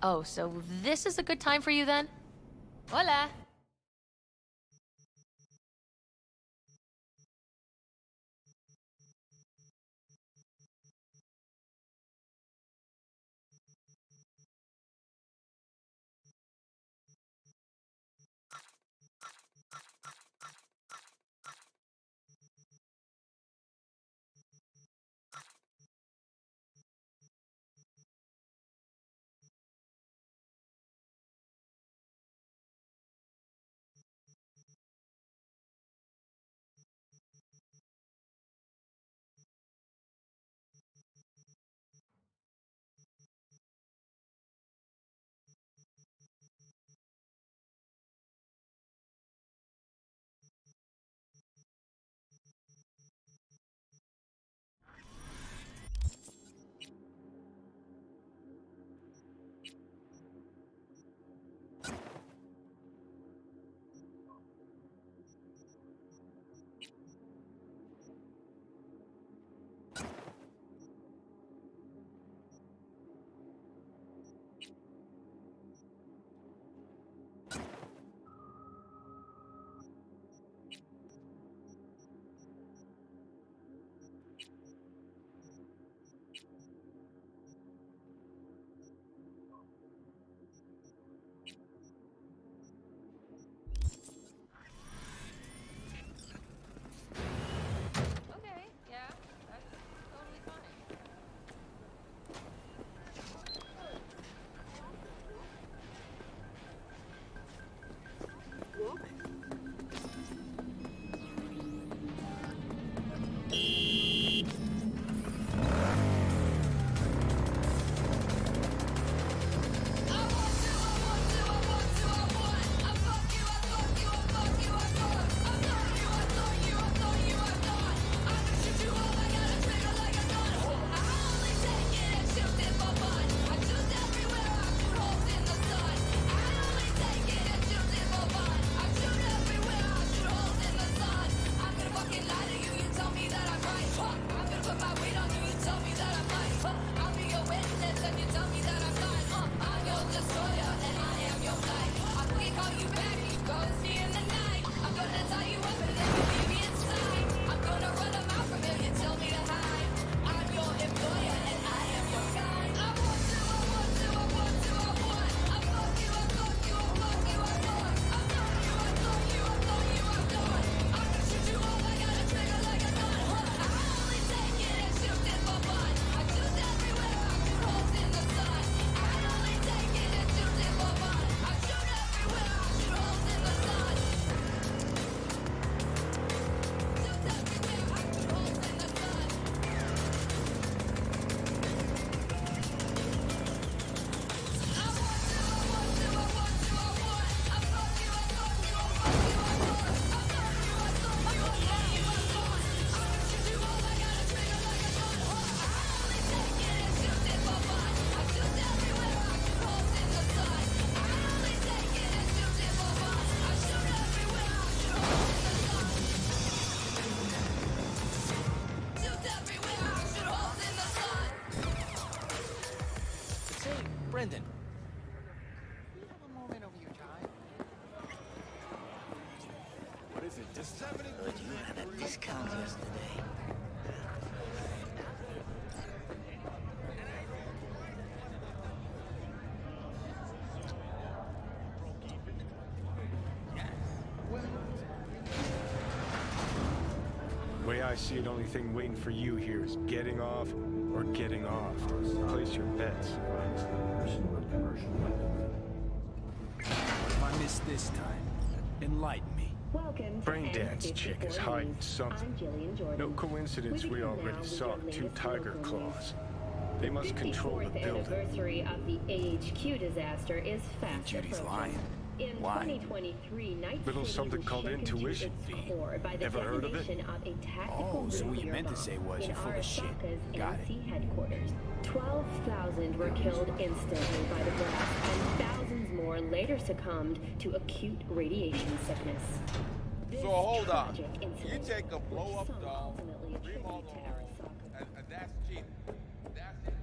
Oh, so this is a good time for you then? Hola! Brendan, you have a moment over your time? What is it? Just 70. But you had a discount yesterday. The way I see it, only thing waiting for you here is getting off or getting off. Place your bets. What if I miss this time? Enlighten me. Braindance chick is hiding something. No coincidence we already saw two tiger claws. They must control the building. The anniversary of the AHQ disaster is fast Judy's approaching. lying. In Why? 2023, Night Little City something was called shaken intuition. to its core by the Ever heard of it? detonation of a tactical Oh, so what you nuclear meant to bomb say was in you're full of shit. Arasaka's Got it. NC headquarters. 12,000 were killed instantly by the blast, and thousands more later succumbed to acute radiation sickness. This So hold on. tragic You incident, take a blow which up some dome, ultimately attribute remodel to the home, Arasaka. and that's cheap. That's it.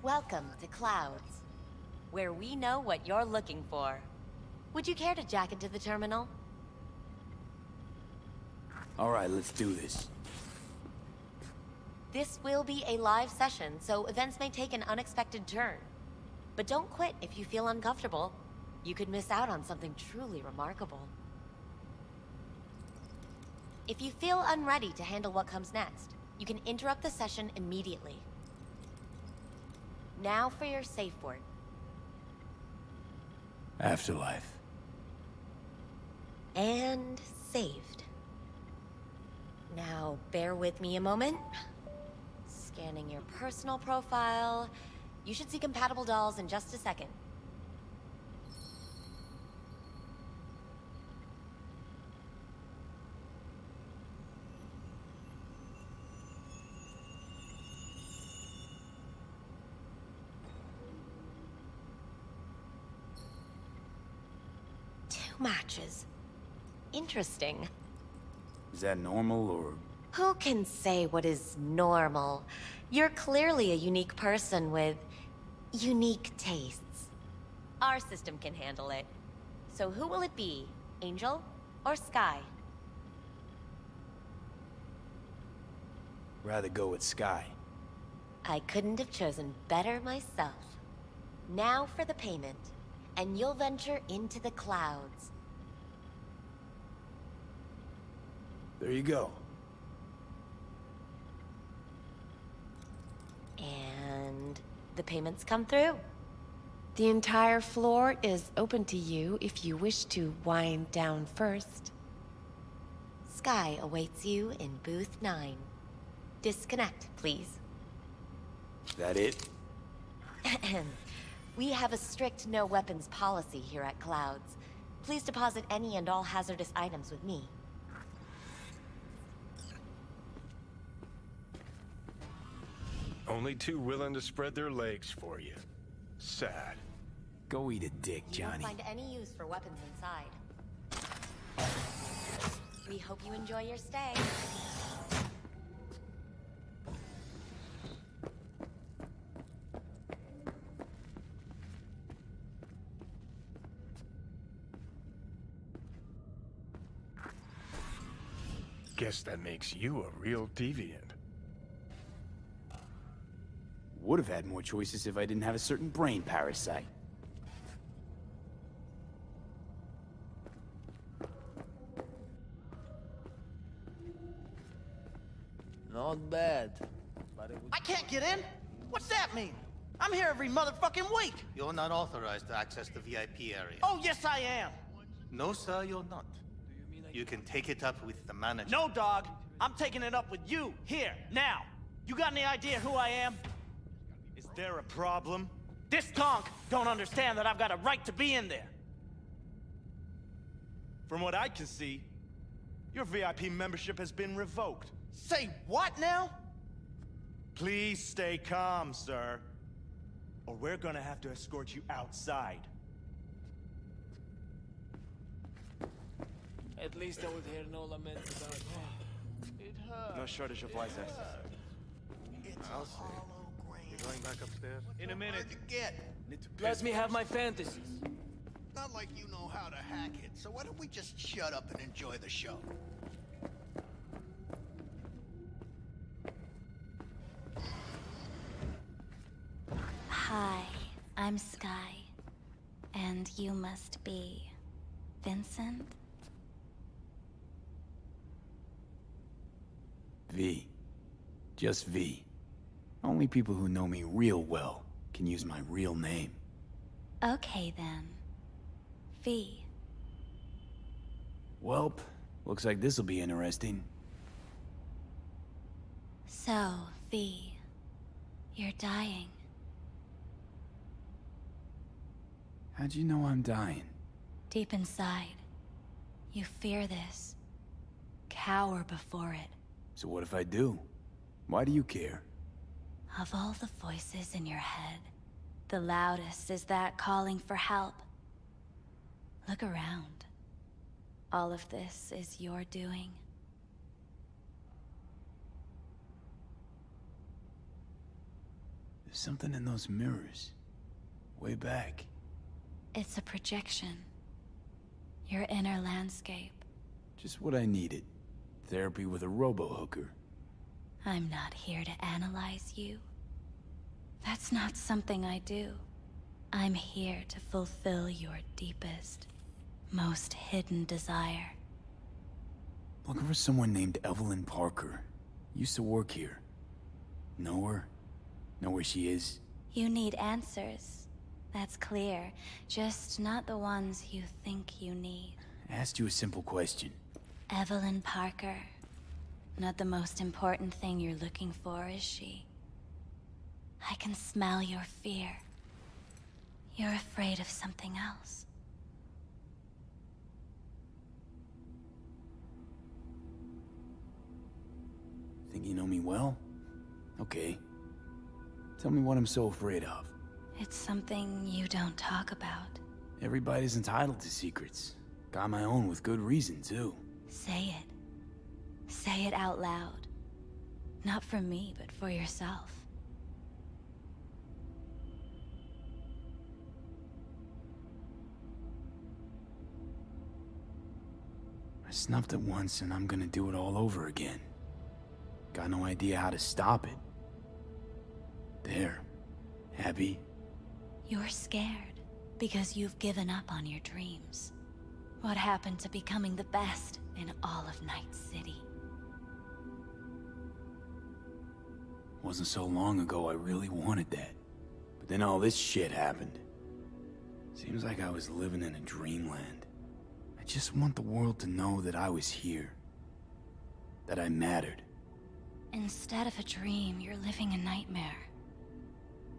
Welcome to Clouds, where we know what you're looking for. Would you care to jack into the terminal? Alright, let's do this. This will be a live session, so events may take an unexpected turn. But don't quit if you feel uncomfortable. You could miss out on something truly remarkable. If you feel unready to handle what comes next, you can interrupt the session immediately. Now for your safe word. Afterlife. And saved. Now, bear with me a moment. Scanning your personal profile. You should see compatible dolls in just a second. Matches. Interesting. Is that normal, or...? Who can say what is normal? You're clearly a unique person with unique tastes. Our system can handle it. So who will it be? Angel or Sky? Rather go with Sky. I couldn't have chosen better myself. Now for the payment, and you'll venture into the clouds. There you go. And the payments come through. The entire floor is open to you if you wish to wind down first. Sky awaits you in booth 9. Disconnect, please. That it? We have a strict no weapons policy here at Clouds. Please deposit any and all hazardous items with me. Only two willing to spread their legs for you. Sad. Go eat a dick, You won't Johnny. find any use for weapons inside. We hope you enjoy your stay. Guess that makes you a real deviant. Would have had more choices if I didn't have a certain brain parasite. Not bad. But it I can't get in? What's that mean? I'm here every motherfucking week. You're not authorized to access the VIP area. Oh, yes, I am. No, sir, you're not. You can take it up with the manager. No, dog. I'm taking it up with you, here, now. You got any idea who I am? Is there a problem? This conk don't understand that I've got a right to be in there. From what I can see, your VIP membership has been revoked. Say what now? Please stay calm, sir. Or we're gonna have to escort you outside. At least I would hear no laments about it. Hurts. No shortage of wise asses. I'll see. You going back upstairs? In a minute. What'd you get? Let me have my fantasies. Not like you know how to hack it, so why don't we just shut up and enjoy the show? Hi, I'm Sky. And you must be... Vincent? V. Just V. Only people who know me real well can use my real name. Okay then. V. Welp, looks like this'll be interesting. So, V. You're dying. How'd you know I'm dying? Deep inside. You fear this. Cower before it. So what if I do? Why do you care? Of all the voices in your head, the loudest is that calling for help. Look around. All of this is your doing. There's something in those mirrors. Way back. It's a projection. Your inner landscape. Just what I needed. Therapy with a robo-hooker. I'm not here to analyze you. That's not something I do. I'm here to fulfill your deepest, most hidden desire. Looking for someone named Evelyn Parker. Used to work here. Know her? Know where she is? You need answers. That's clear. Just not the ones you think you need. I asked you a simple question. Evelyn Parker. Not the most important thing you're looking for, is she? I can smell your fear. You're afraid of something else. Think you know me well? Okay. Tell me what I'm so afraid of. It's something you don't talk about. Everybody's entitled to secrets. Got my own with good reason, too. Say it. Say it out loud. Not for me, but for yourself. I snuffed it once and I'm gonna do it all over again. Got no idea how to stop it. There. Happy? You're scared because you've given up on your dreams. What happened to becoming the best in all of Night City? Wasn't so long ago I really wanted that. But then all this shit happened. Seems like I was living in a dreamland. I just want the world to know that I was here. That I mattered. Instead of a dream, you're living a nightmare.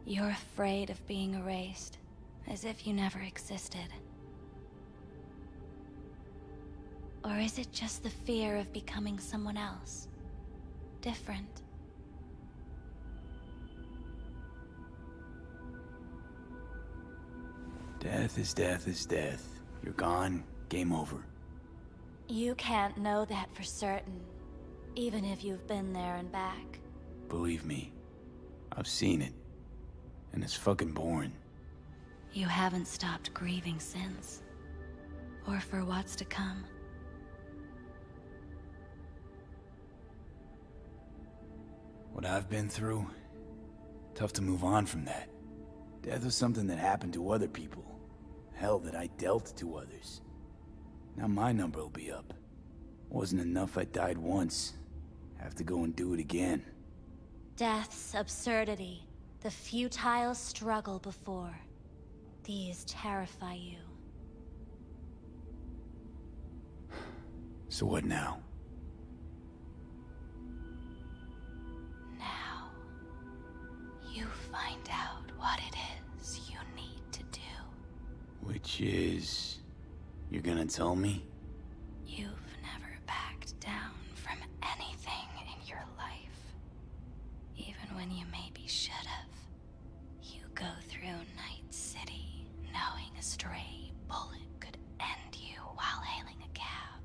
You're afraid of being erased, as if you never existed. Or is it just the fear of becoming someone else? Different? Death is death is death. You're gone, game over. You can't know that for certain, even if you've been there and back. Believe me, I've seen it. And it's fucking boring. You haven't stopped grieving since. Or for what's to come. What I've been through, tough to move on from that. Death was something that happened to other people. Hell, that I dealt to others. Now my number will be up. Wasn't enough I died once. Have to go and do it again. Death's absurdity. The futile struggle before. These terrify you. So what now? Now, you find out what it is you need to do. Which is... You're gonna tell me? You've never backed down from anything in your life. Even when you maybe should have. You go through Night City knowing a stray bullet could end you while hailing a cab.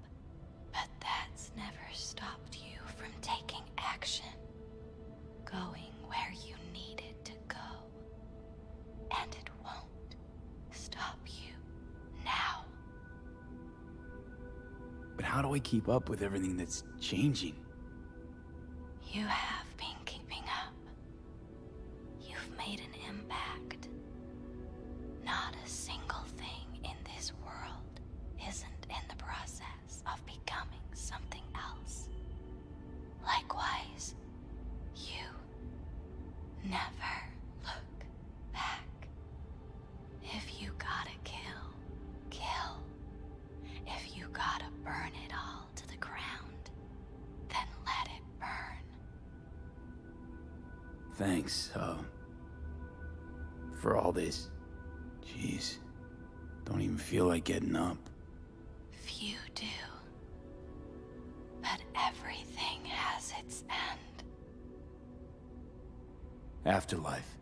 But that's never stopped you from taking action. Going where you needed to go. And it won't stop you now. But how do I keep up with everything that's changing? You have been keeping up. You've made an impact. Not a single thing in this world isn't in the process of becoming something else. Likewise, you never look back. If you gotta kill, kill. If you gotta burn it all to the ground, then let it burn. Thanks, for all this. Jeez. Don't even feel like getting up. Few do. But everything has its end. Afterlife.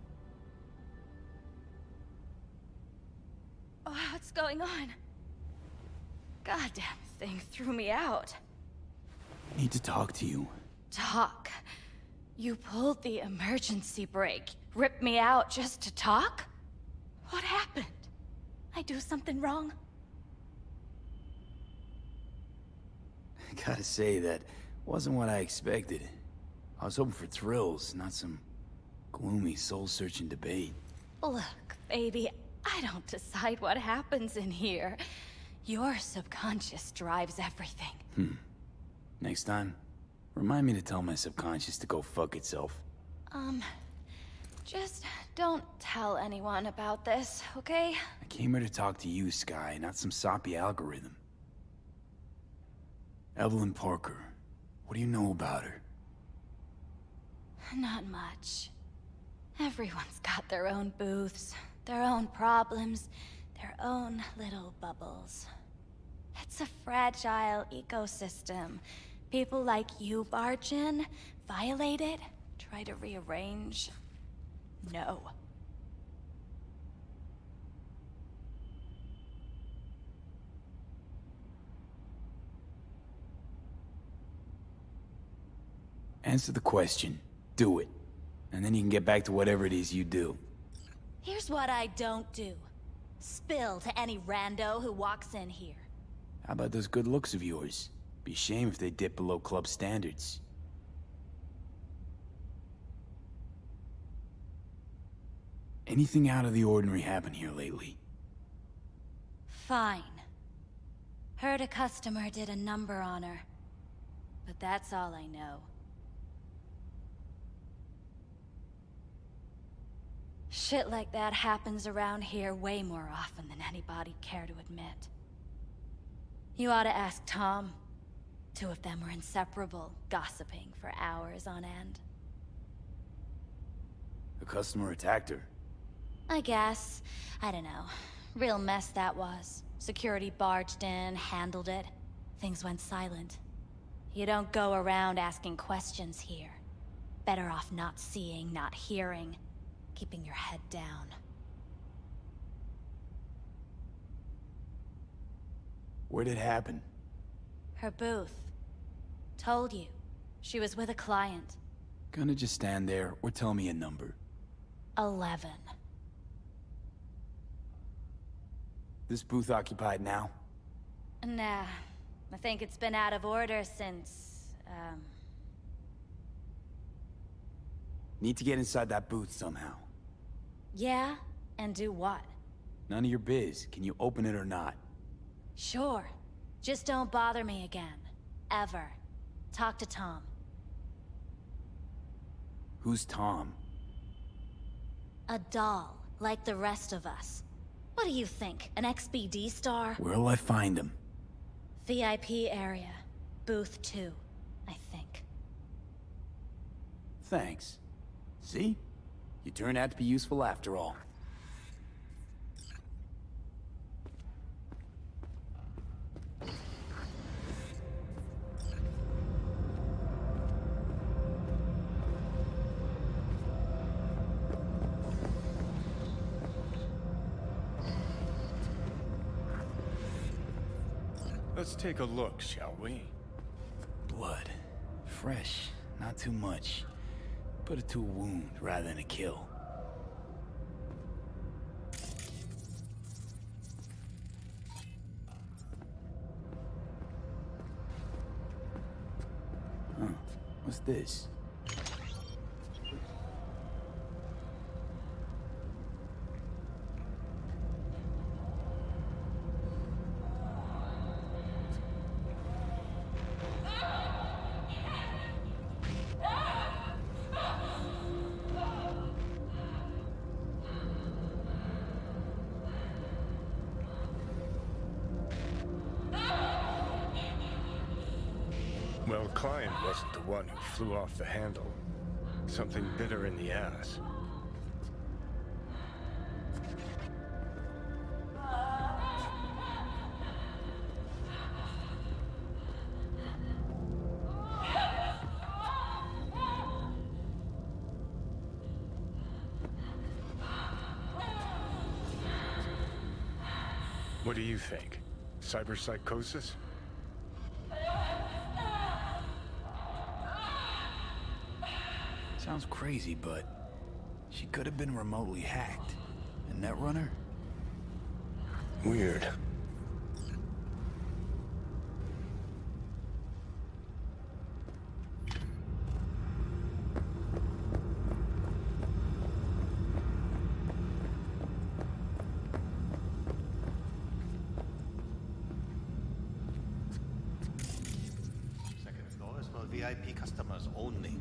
Oh, what's going on? Goddamn thing threw me out. I need to talk to you. Talk. You pulled the emergency brake, ripped me out just to talk? What happened? I do something wrong? I gotta say, that wasn't what I expected. I was hoping for thrills, not some gloomy, soul-searching debate. Look, baby, I don't decide what happens in here. Your subconscious drives everything. Next time, remind me to tell my subconscious to go fuck itself. Just don't tell anyone about this, okay? I came here to talk to you, Sky, not some soppy algorithm. Evelyn Parker, what do you know about her? Not much. Everyone's got their own booths, their own problems, their own little bubbles. It's a fragile ecosystem. People like you barge in, violate it, try to rearrange. No. Answer the question. Do it. And then you can get back to whatever it is you do. Here's what I don't do. Spill to any rando who walks in here. How about those good looks of yours? Be shame if they dip below club standards. Anything out of the ordinary happen here lately? Fine. Heard a customer did a number on her. But that's all I know. Shit like that happens around here way more often than anybody'd care to admit. You ought to ask Tom. Two of them were inseparable, gossiping for hours on end. A customer attacked her. I guess. I don't know. Real mess that was. Security barged in, handled it. Things went silent. You don't go around asking questions here. Better off not seeing, not hearing. Keeping your head down. Where'd it happen? Her booth. Told you. She was with a client. Gonna just stand there or tell me a number. 11. This booth occupied now? Nah. I think it's been out of order since, Need to get inside that booth somehow. Yeah? And do what? None of your biz. Can you open it or not? Sure. Just don't bother me again. Ever. Talk to Tom. Who's Tom? A doll, like the rest of us. What do you think? An XBD star? Where'll I find him? VIP area. Booth 2, I think. Thanks. See? You turned out to be useful after all. Let's take a look, shall we? Blood. Fresh. Not too much. Put it to a wound rather than a kill. Huh. What's this? Well, client wasn't the one who flew off the handle. Something bitter in the ass. What do you think? Cyberpsychosis? Sounds crazy, but she could have been remotely hacked. A netrunner? Weird. Second floor is for VIP customers only.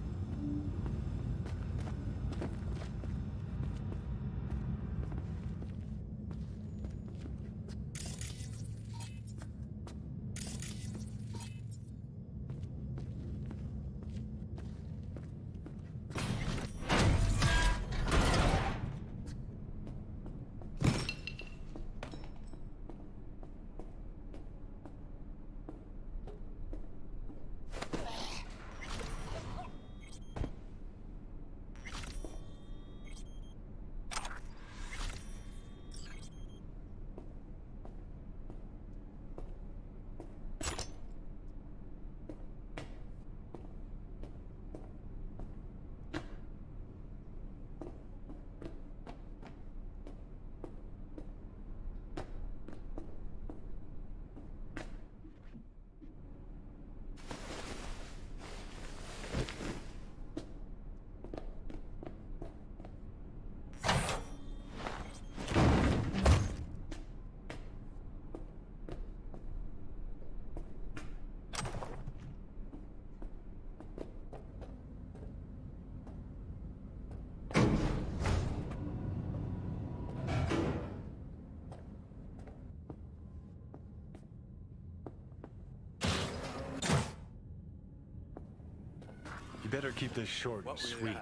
You better keep this short and sweet.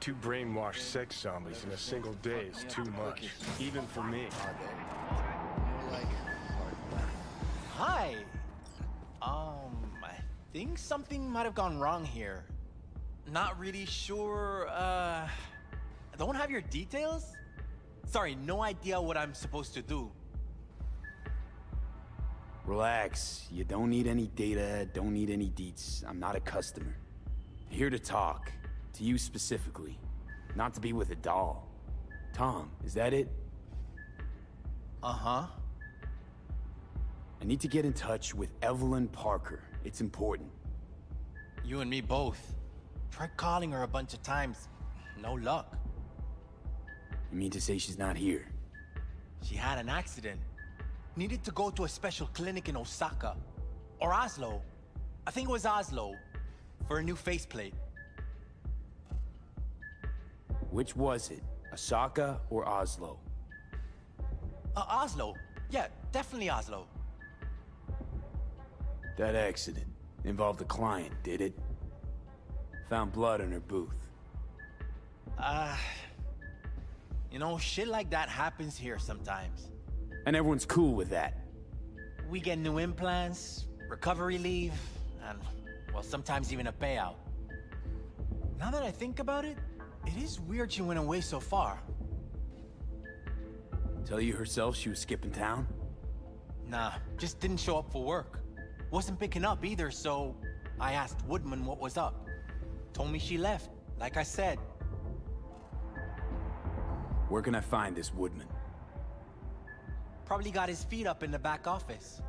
2 brainwashed sex zombies in a single day is too much, even for me. Hi. I think something might have gone wrong here. Not really sure, I don't have your details? Sorry, no idea what I'm supposed to do. Relax. You don't need any data, don't need any deets. I'm not a customer. Here to talk. To you specifically. Not to be with a doll. Tom, is that it? Uh-huh. I need to get in touch with Evelyn Parker. It's important. You and me both. Tried calling her a bunch of times. No luck. You mean to say she's not here? She had an accident. Needed to go to a special clinic in Osaka. Or Oslo. I think it was Oslo. For a new faceplate. Which was it? Osaka or Oslo? Oslo. Yeah, definitely Oslo. That accident involved a client, did it? Found blood in her booth. You know, shit like that happens here sometimes. And everyone's cool with that. We get new implants, recovery leave, and, well, sometimes even a payout. Now that I think about it, it is weird she went away so far. Tell you herself she was skipping town? Nah, just didn't show up for work. Wasn't picking up either, so I asked Woodman what was up. Told me she left, like I said. Where can I find this Woodman? Probably got his feet up in the back office.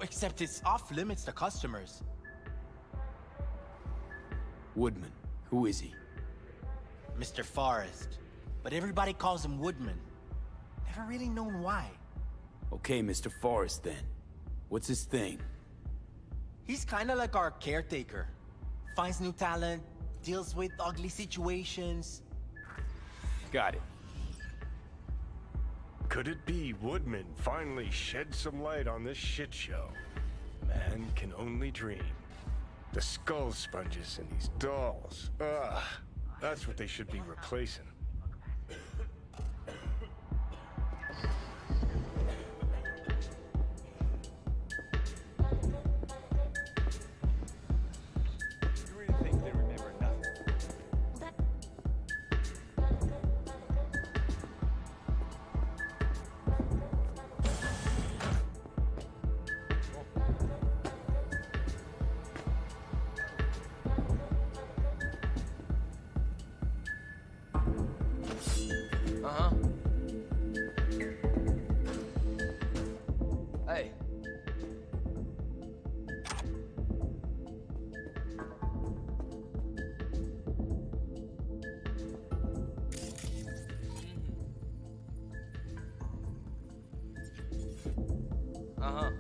Except it's off limits to customers. Woodman, who is he? Mr. Forrest. But everybody calls him Woodman. Never really known why. Okay, Mr. Forrest then. What's his thing? He's kinda like our caretaker. Finds new talent, deals with ugly situations. Got it. Could it be Woodman finally shed some light on this shit show? Man can only dream. The skull sponges and these dolls. Ugh. That's what they should be replacing. Uh-huh.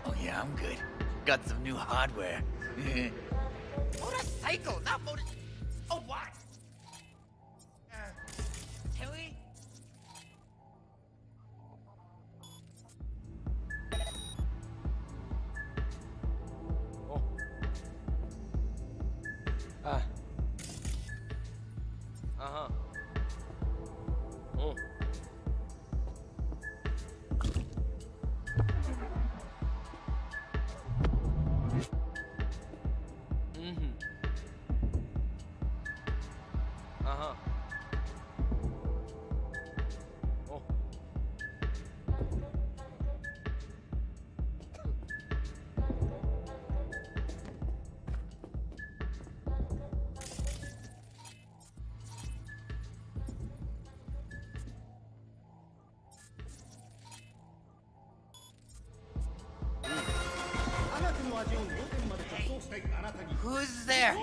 Oh yeah, I'm good. Got some new hardware. Motorcycle, not motor... Oh, what? Can we? Oh. Ah. Uh-huh. Mm-hmm. Uh-huh. Oh. Who's there?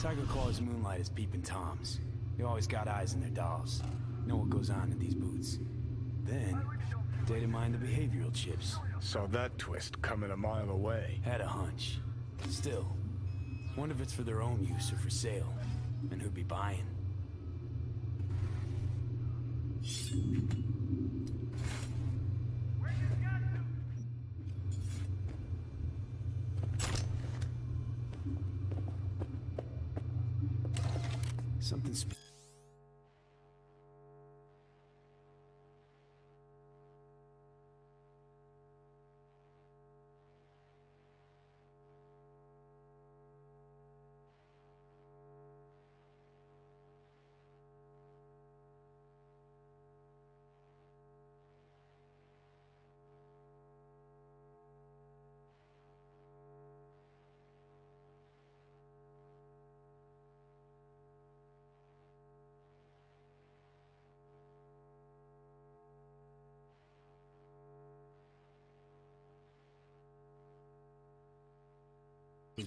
Tiger Claw's moonlight is peeping Toms. They always got eyes in their dolls. Know what goes on in these boots. Then, data mine the behavioral chips. Saw that twist coming a mile away. Had a hunch. Still, wonder if it's for their own use or for sale. And who'd be buying. Something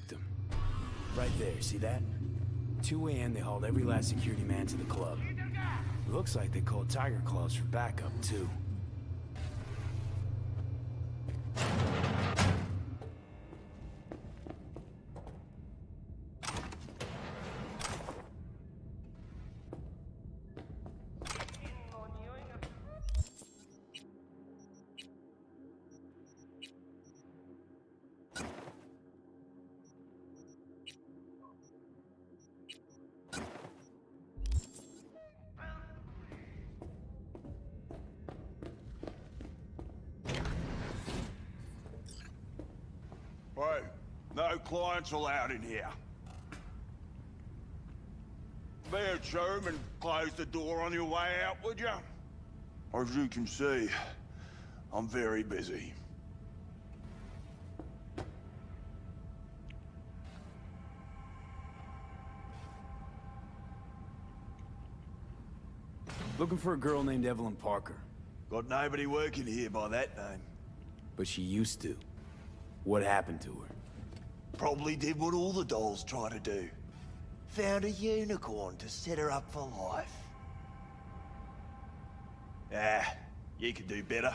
them. Right there, see that? 2 a.m. they hauled every last security man to the club. Looks like they called Tiger Claws for backup, too. Right. No clients allowed in here. Be a chum and close the door on your way out, would you? As you can see, I'm very busy. Looking for a girl named Evelyn Parker. Got nobody working here by that name. But she used to. What happened to her? Probably did what all the dolls try to do. Found a unicorn to set her up for life. You could do better.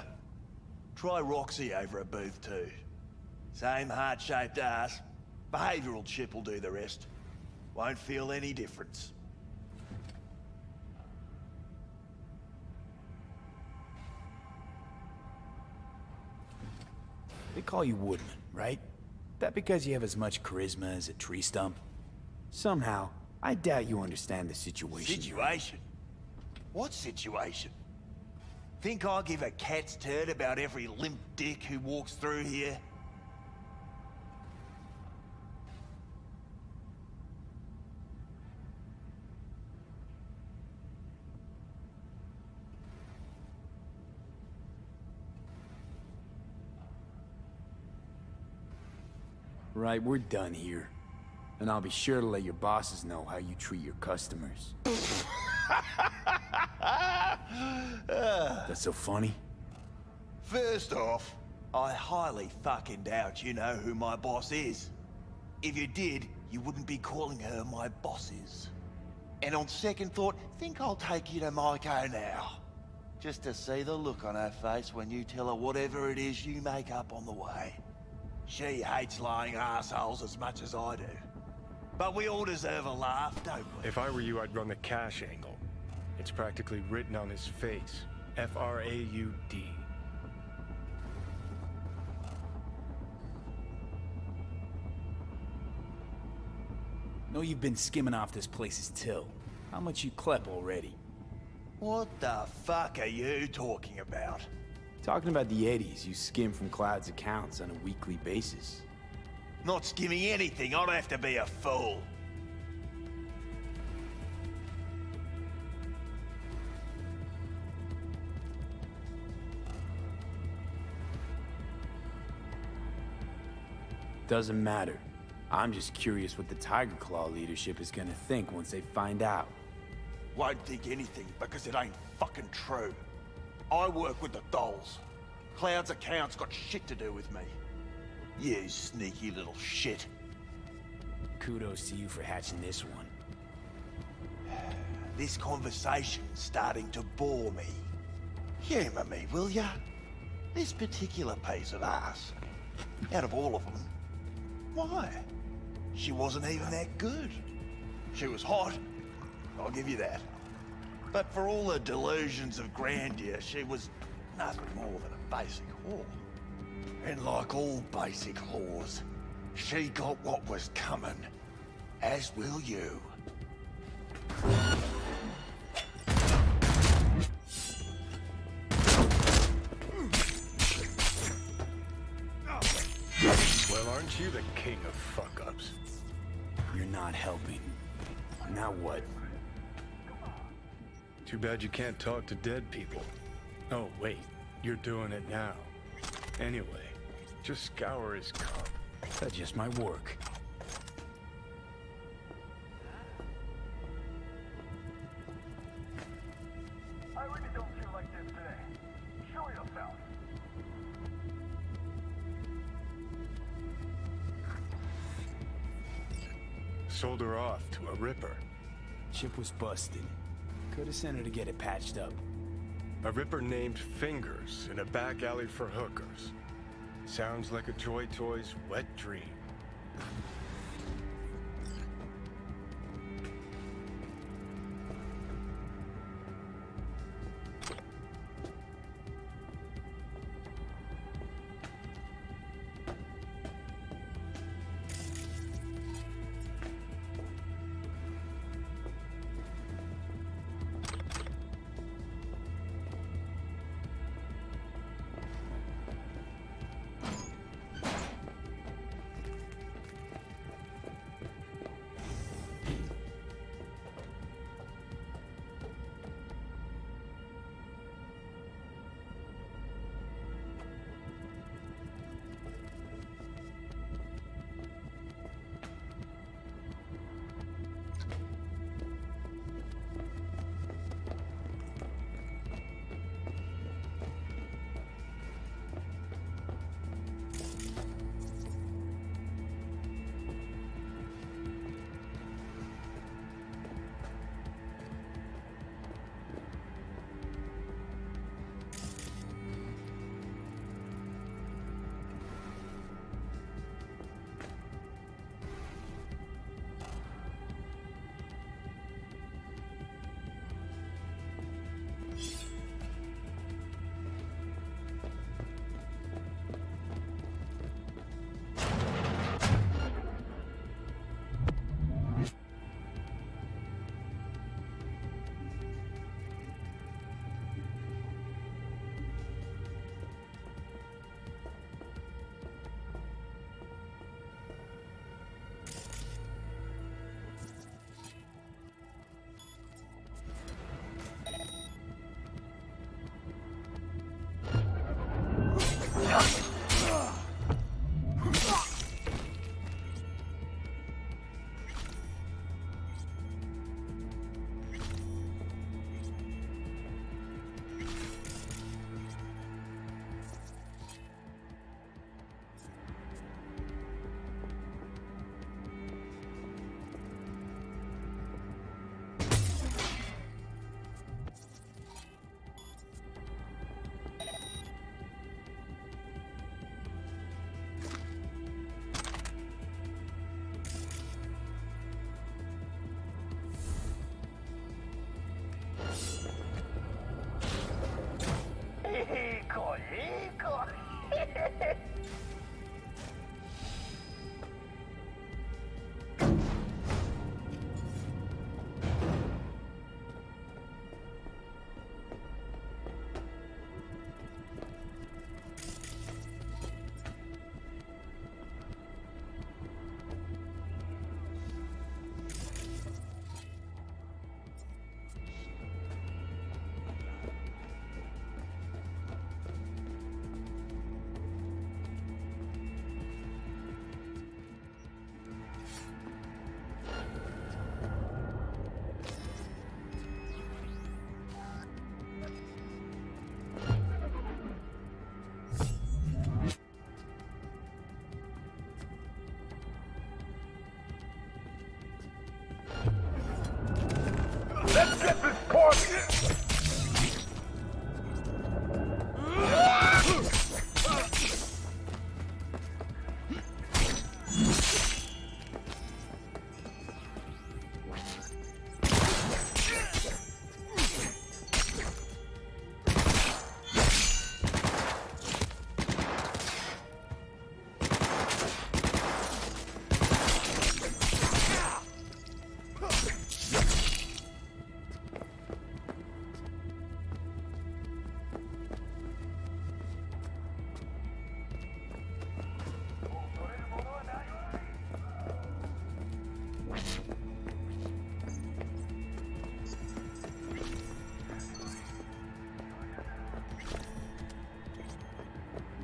Try Roxy over at booth 2. Same heart-shaped ass. Behavioral chip will do the rest. Won't feel any difference. They call you Woodman, right? That because you have as much charisma as a tree stump? Somehow, I doubt you understand the situation. Situation? What situation? Think I give a cat's turd about every limp dick who walks through here? Right, we're done here. And I'll be sure to let your bosses know how you treat your customers. That's so funny? First off, I highly fucking doubt you know who my boss is. If you did, you wouldn't be calling her my bosses. And on second thought, think I'll take you to Maiko now. Just to see the look on her face when you tell her whatever it is you make up on the way. She hates lying assholes as much as I do. But we all deserve a laugh, don't we? If I were you, I'd run the cash angle. It's practically written on his face. F-R-A-U-D. Know you've been skimming off this place's till. How much you clep already? What the fuck are you talking about? Talking about the 80s, you skim from Cloud's accounts on a weekly basis. Not skimming anything, I'd have to be a fool. Doesn't matter. I'm just curious what the Tiger Claw leadership is gonna think once they find out. Won't think anything because it ain't fucking true. I work with the dolls. Cloud's account's got shit to do with me. You sneaky little shit. Kudos to you for hatching this one. This conversation's starting to bore me. Humour me, will ya? This particular piece of ass, out of all of them, why? She wasn't even that good. She was hot, I'll give you that. But for all her delusions of grandeur, she was nothing more than a basic whore. And like all basic whores, she got what was coming, as will you. Well, aren't you the king of fuck-ups? You're not helping. Now what? Too bad you can't talk to dead people. Oh, wait. You're doing it now. Anyway, just scour his cup. That just might work. I really don't feel like this today. Show yourself. Sold her off to a ripper. Chip was busted. Could have sent her to get it patched up. A ripper named Fingers in a back alley for hookers. Sounds like a Joy Toy's wet dream.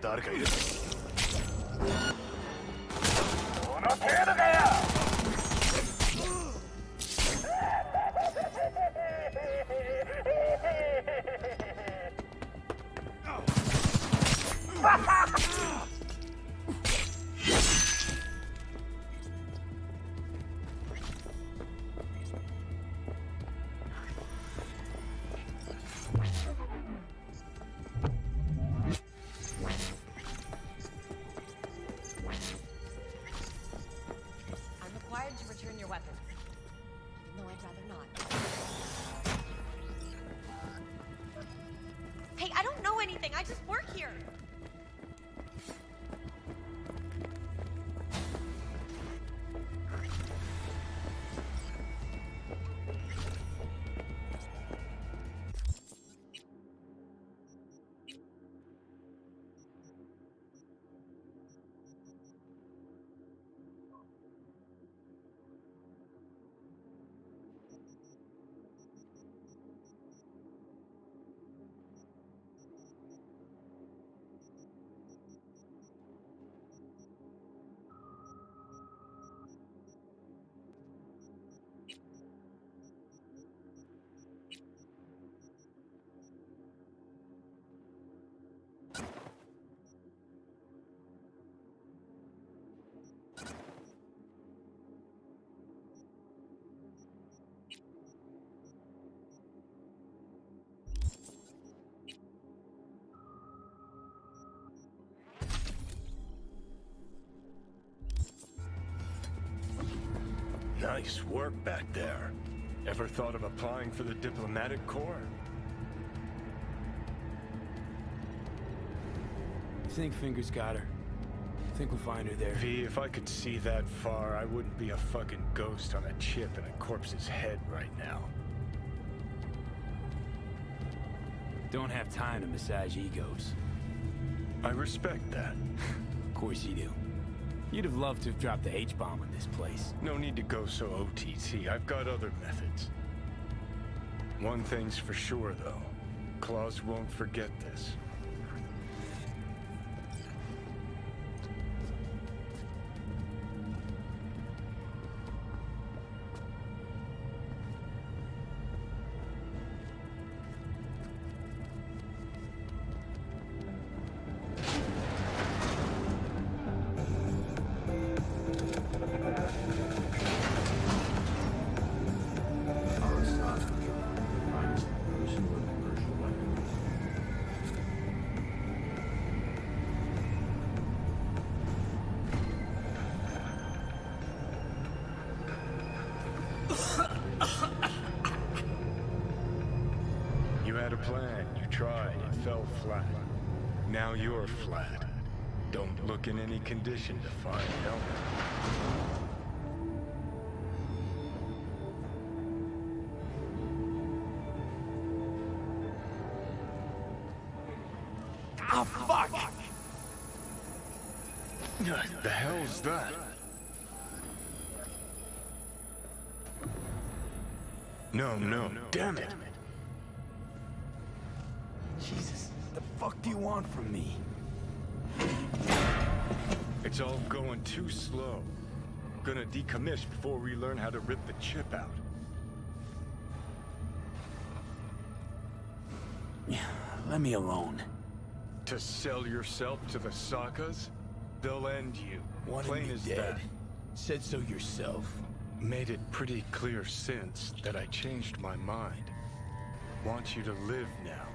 誰かいる。この程度かよ。I'm required to return your weapons. Even though I'd rather not. Hey, I don't know anything. I just work here. Nice work back there. Ever thought of applying for the diplomatic corps? Think Fingers got her. Think we'll find her there. V, if I could see that far, I wouldn't be a fucking ghost on a chip in a corpse's head right now. Don't have time to massage egos. I respect that. Of course you do. You'd have loved to have dropped the H-bomb on this place. No need to go so OTT. I've got other methods. One thing's for sure, though. Claus won't forget this. You had a plan, you tried, it fell flat. Now you're flat. Don't look in any condition to find help. Oh, fuck! The hell's that? No, damn it! Jesus, the fuck do you want from me? It's all going too slow. Gonna decommiss before we learn how to rip the chip out. Let me alone. To sell yourself to the Sakas? They'll end you. Wanted Plain me as dead. that. Said so yourself. Made it pretty clear since that I changed my mind. Want you to live now.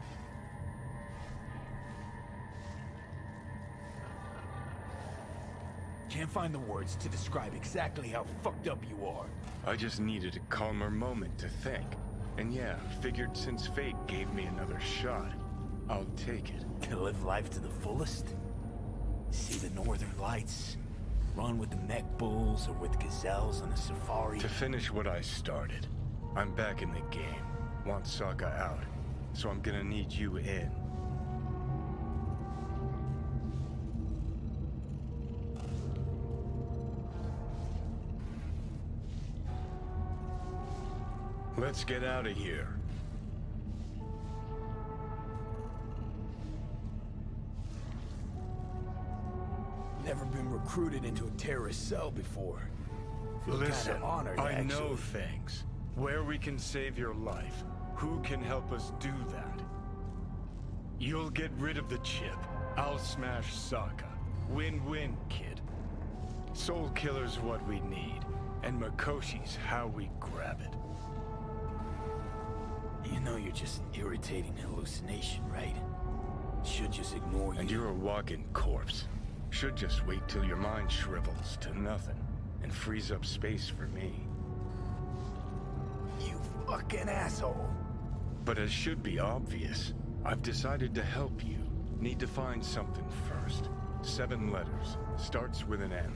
Can't find the words to describe exactly how fucked up you are. I just needed a calmer moment to think. And yeah, figured since fate gave me another shot, I'll take it. To live life to the fullest? See the northern lights? Run with the mech bulls or with gazelles on a safari? To finish what I started, I'm back in the game. Want Sokka out, so I'm gonna need you in. Let's get out of here. recruited into a terrorist cell before. Feel Listen, kinda honored, I know actually. things. Where we can save your life. Who can help us do that? You'll get rid of the chip. I'll smash Sokka. Win-win, kid. Soul Killer's what we need, and Mikoshi's how we grab it. You know you're just an irritating hallucination, right? Should just ignore you. And you're a walking corpse. Should just wait till your mind shrivels to nothing and frees up space for me. You fucking asshole. But as should be obvious, I've decided to help you. Need to find something first. 7 letters. Starts with an M.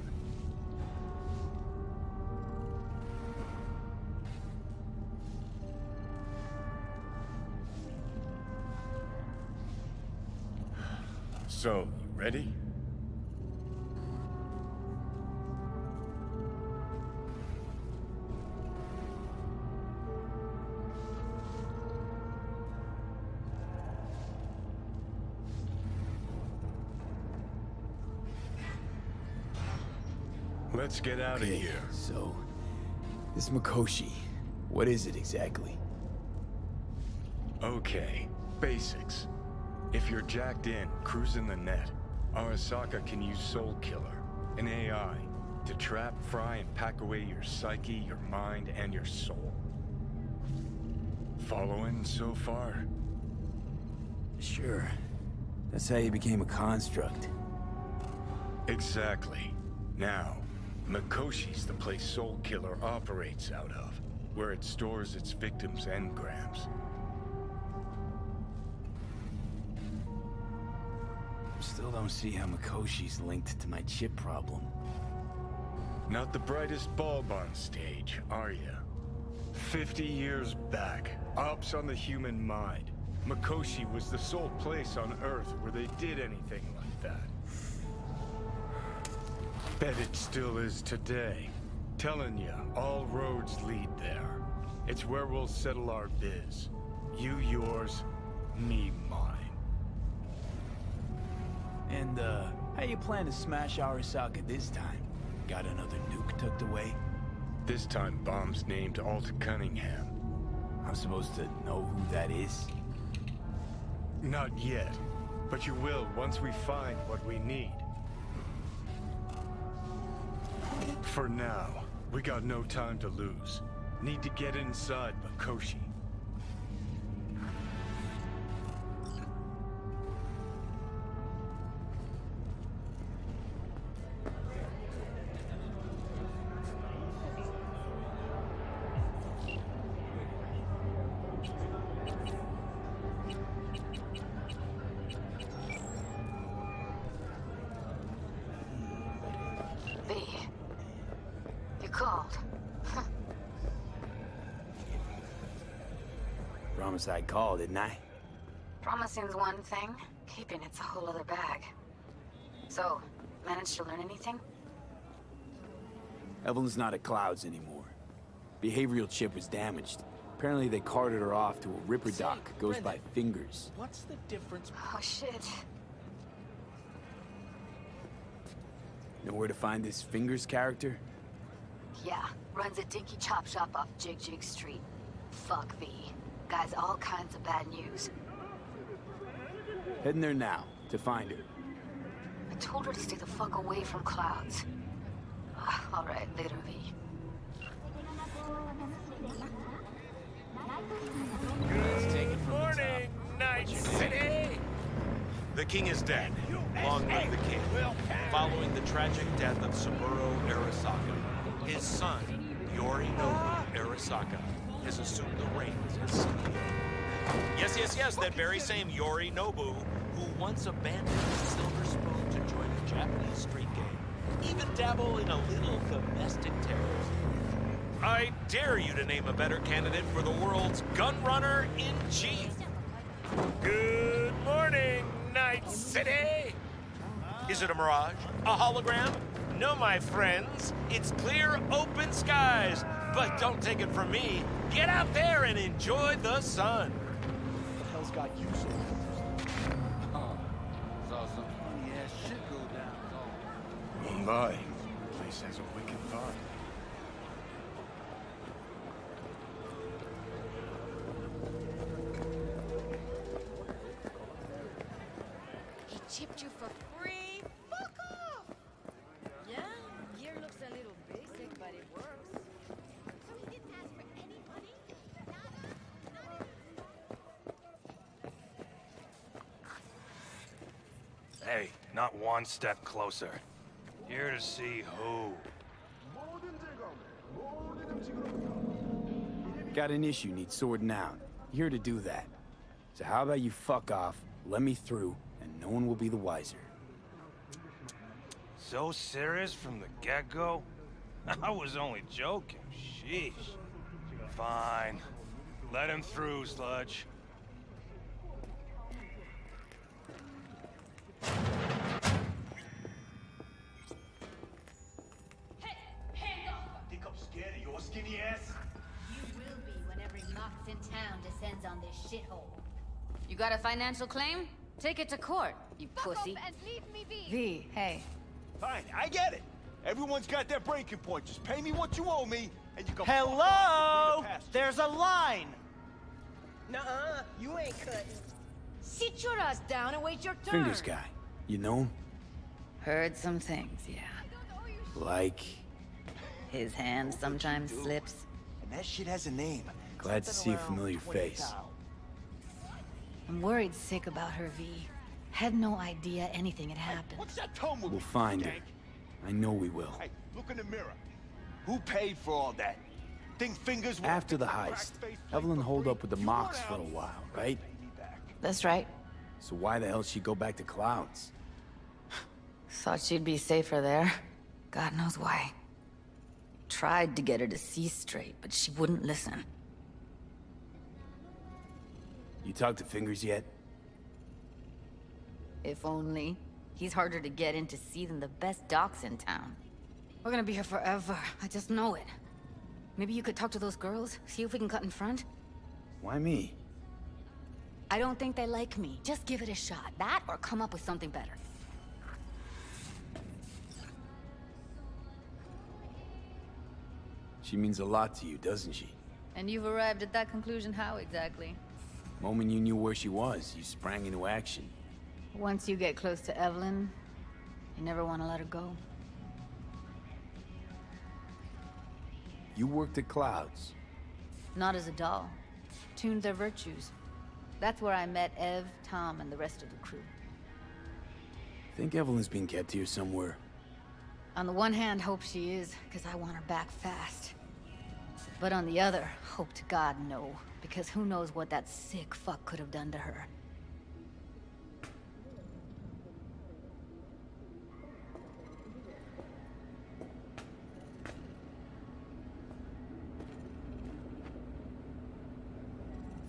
So, you ready? Let's get out of here. So, this Mikoshi, what is it exactly? Okay, basics. If you're jacked in, cruising the net, Arasaka can use Soul Killer, an AI, to trap, fry, and pack away your psyche, your mind, and your soul. Following so far? Sure. That's how you became a construct. Exactly. Now, Mikoshi's the place Soul Killer operates out of, where it stores its victims' engrams. Still don't see how Mikoshi's linked to my chip problem. Not the brightest bulb on stage, are you? 50 years back, ops on the human mind. Mikoshi was the sole place on Earth where they did anything like that. Bet it still is today. Telling ya, all roads lead there. It's where we'll settle our biz. You yours, me mine. And, how you plan to smash Arasaka this time? Got another nuke tucked away? This time bomb's named Alt Cunningham. I'm supposed to know who that is? Not yet, but you will once we find what we need. For now, we got no time to lose. Need to get inside Mikoshi. You called. Promise I'd call, didn't I? Promising's one thing, keeping it's a whole other bag. So, managed to learn anything? Evelyn's not at Clouds anymore. Behavioral chip was damaged. Apparently they carted her off to a Ripper dock. Goes by Fingers. What's the difference? Oh, shit. Know where to find this Fingers character? Yeah, runs a dinky chop shop off Jig Jig Street. Fuck V. Guy's all kinds of bad news. Heading there now, to find her. I told her to stay the fuck away from Clouds. Alright, later, V. Let's take it from Morning, Night City! The king is dead. Long live the king. Following the tragic death of Saburo Arasaka, his son, Yorinobu Arasaka, has assumed the reins as CEO. Yes, that very same Yorinobu who once abandoned his silver spoon to join a Japanese street gang, even dabble in a little domestic terrorism. I dare you to name a better candidate for the world's gun runner-in-chief. Good morning, Night City! Is it a mirage? A hologram? No, my friends. It's clear, open skies. But don't take it from me. Get out there and enjoy the sun. What the hell's got you so Saw some funny ass shit go down. My, the place has a wicked vibe. He chipped you for free? Fuck off! Yeah, gear looks a little basic, but it works. So he didn't ask for any money? Hey, not one step closer. Here to see who. Got an issue needs sorting out. Here to do that. So how about you fuck off, let me through, and no one will be the wiser. So serious from the get-go? I was only joking. Sheesh. Fine. Let him through, Sludge. Think I'm scared of your skinny ass? You will be when every mox in town descends on this shithole. You got a financial claim? Take it to court, you pussy. And leave me be. V, hey. Fine, I get it. Everyone's got their breaking point. Just pay me what you owe me, and you go. Hello! There's a line! Nuh-uh, you ain't cutting. Sit your ass down and wait your turn. Fingers guy. You know him? Heard some things, yeah. Like... His hand sometimes slips. And that shit has a name. Glad to see a familiar face. I'm worried sick about her, V. Had no idea anything had happened. What's that tone with We'll you, find her. Dank? I know we will. Hey, look in the mirror. Who paid for all that? Think fingers were After the heist, Evelyn holed up with the Mox for a while, right? That's right. So why the hell she go back to Clouds? Thought she'd be safer there. God knows why. Tried to get her to see straight, but she wouldn't listen. You talked to Fingers yet? If only. He's harder to get in to see than the best docs in town. We're gonna be here forever. I just know it. Maybe you could talk to those girls, see if we can cut in front? Why me? I don't think they like me. Just give it a shot. That or come up with something better. She means a lot to you, doesn't she? And you've arrived at that conclusion how exactly? Moment you knew where she was, you sprang into action. Once you get close to Evelyn, you never want to let her go. You worked at Clouds. Not as a doll. Tuned their virtues. That's where I met Ev, Tom, and the rest of the crew. Think Evelyn's being kept here somewhere. On the one hand, hope she is, because I want her back fast. But on the other, hope to God no, because who knows what that sick fuck could have done to her.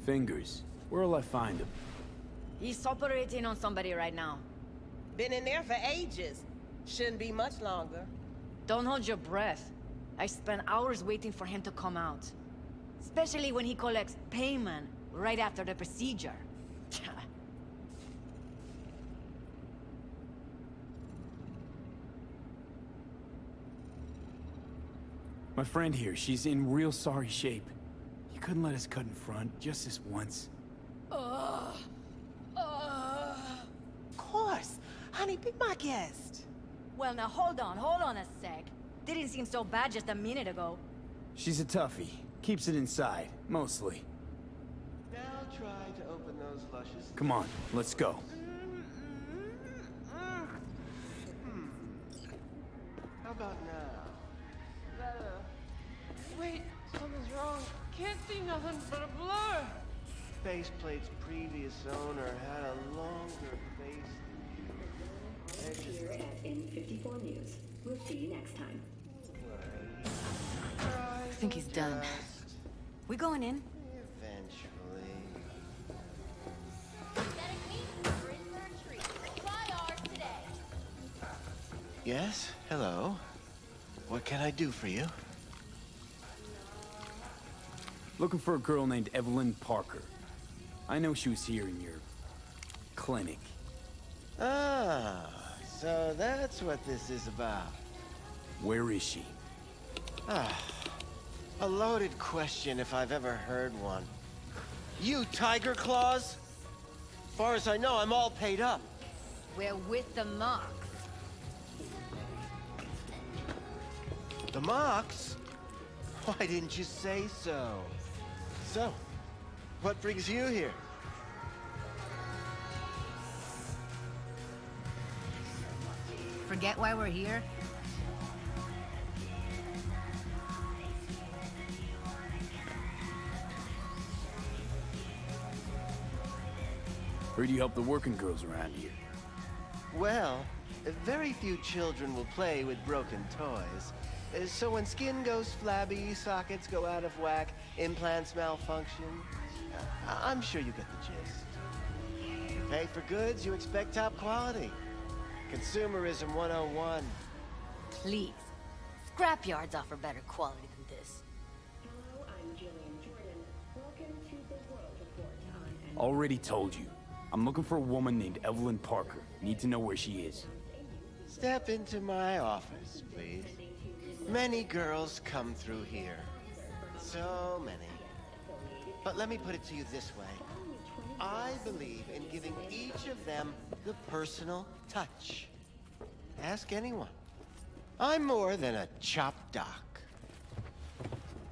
Fingers. Where'll I find him? He's operating on somebody right now. Been in there for ages. Shouldn't be much longer. Don't hold your breath. I spent hours waiting for him to come out. Especially when he collects payment right after the procedure. My friend here, she's in real sorry shape. You couldn't let us cut in front, just this once. Of course. Honey, be my guest. Well, now hold on a sec. Didn't seem so bad just a minute ago. She's a toughie. Keeps it inside, mostly. Now try to open those luscious... Come on, let's go. How about now? Better. Wait, something's wrong. Can't see nothing but a blur. Faceplate's previous owner had a longer face than you. Here at N54 News. We'll see you next time. I think he's done. We going in? Eventually. Yes? Hello? What can I do for you? Looking for a girl named Evelyn Parker. I know she was here in your clinic. Ah, So that's what this is about. Where is she? A loaded question if I've ever heard one. You Tiger Claws? As far as I know, I'm all paid up. We're with the Mox. The Mox? Why didn't you say so? So, what brings you here? Forget why we're here? Heard you help the working girls around here. Well, very few children will play with broken toys. So when skin goes flabby, sockets go out of whack, implants malfunction, I'm sure you get the gist. You pay for goods, you expect top quality. Consumerism 101. Please. Scrapyards offer better quality than this. Hello, I'm Jillian Jordan. Welcome to the World Report. Already told you. I'm looking for a woman named Evelyn Parker. Need to know where she is. Step into my office, please. Many girls come through here. So many. But let me put it to you this way. I believe in giving each of them the personal touch. Ask anyone. I'm more than a chop doc.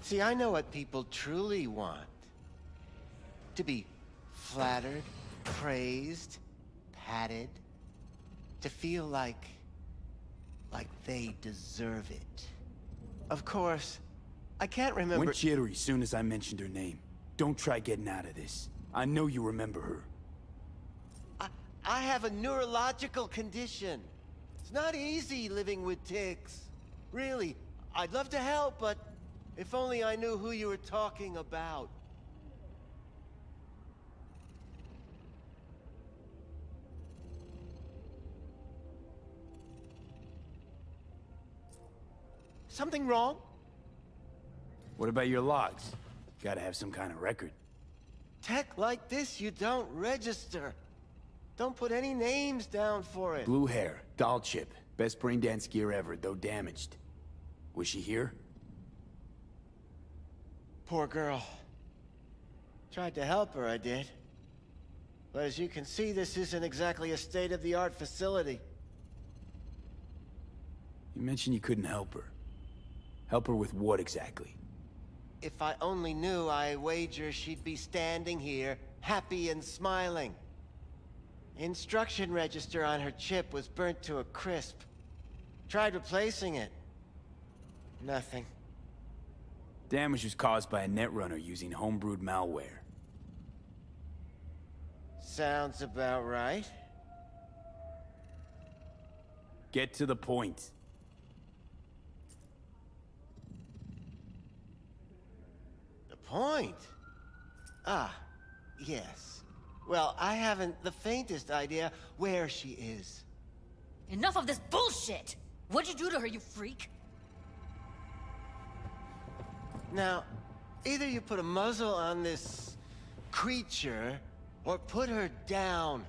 See, I know what people truly want. To be flattered, praised, patted. To feel like they deserve it. Of course, I can't remember— Went jittery soon as I mentioned her name. Don't try getting out of this. I know you remember her. I have a neurological condition. It's not easy living with tics. Really, I'd love to help, but if only I knew who you were talking about. Something wrong? What about your logs? Gotta have some kind of record. Tech like this, you don't register. Don't put any names down for it. Blue hair, doll chip. Best brain dance gear ever, though damaged. Was she here? Poor girl. Tried to help her, I did. But as you can see, this isn't exactly a state-of-the-art facility. You mentioned you couldn't help her. Help her with what exactly? If I only knew, I wager she'd be standing here, happy and smiling. Instruction register on her chip was burnt to a crisp. Tried replacing it. Nothing. Damage was caused by a netrunner using homebrewed malware. Sounds about right. Get to the point. The point? Ah, yes. Well, I haven't the faintest idea where she is. Enough of this bullshit! What'd you do to her, you freak? Now, either you put a muzzle on this creature, or put her down.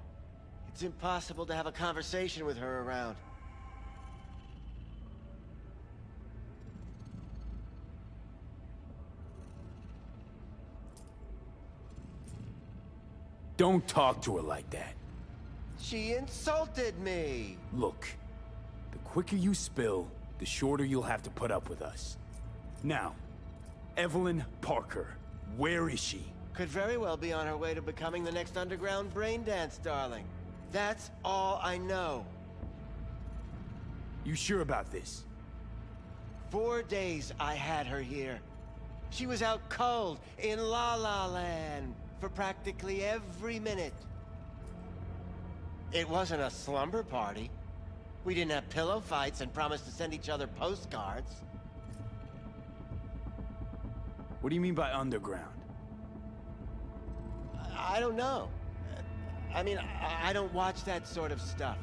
It's impossible to have a conversation with her around. Don't talk to her like that. She insulted me! Look, the quicker you spill, the shorter you'll have to put up with us. Now, Evelyn Parker, where is she? Could very well be on her way to becoming the next underground brain dance darling. That's all I know. You sure about this? 4 days I had her here. She was out cold in La La Land for practically every minute. It wasn't a slumber party. We didn't have pillow fights and promised to send each other postcards. What do you mean by underground? I don't know. I mean, I don't watch that sort of stuff.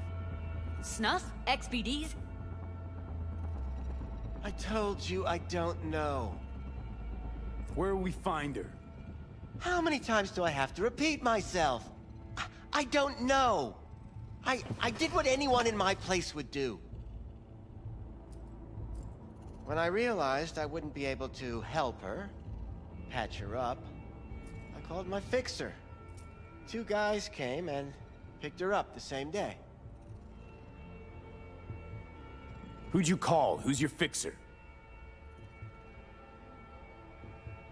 Snuff? XBDs? I told you I don't know. Where will we find her? How many times do I have to repeat myself? I don't know. I did what anyone in my place would do. When I realized I wouldn't be able to help her, patch her up, I called my fixer. 2 guys came and picked her up the same day. Who'd you call? Who's your fixer?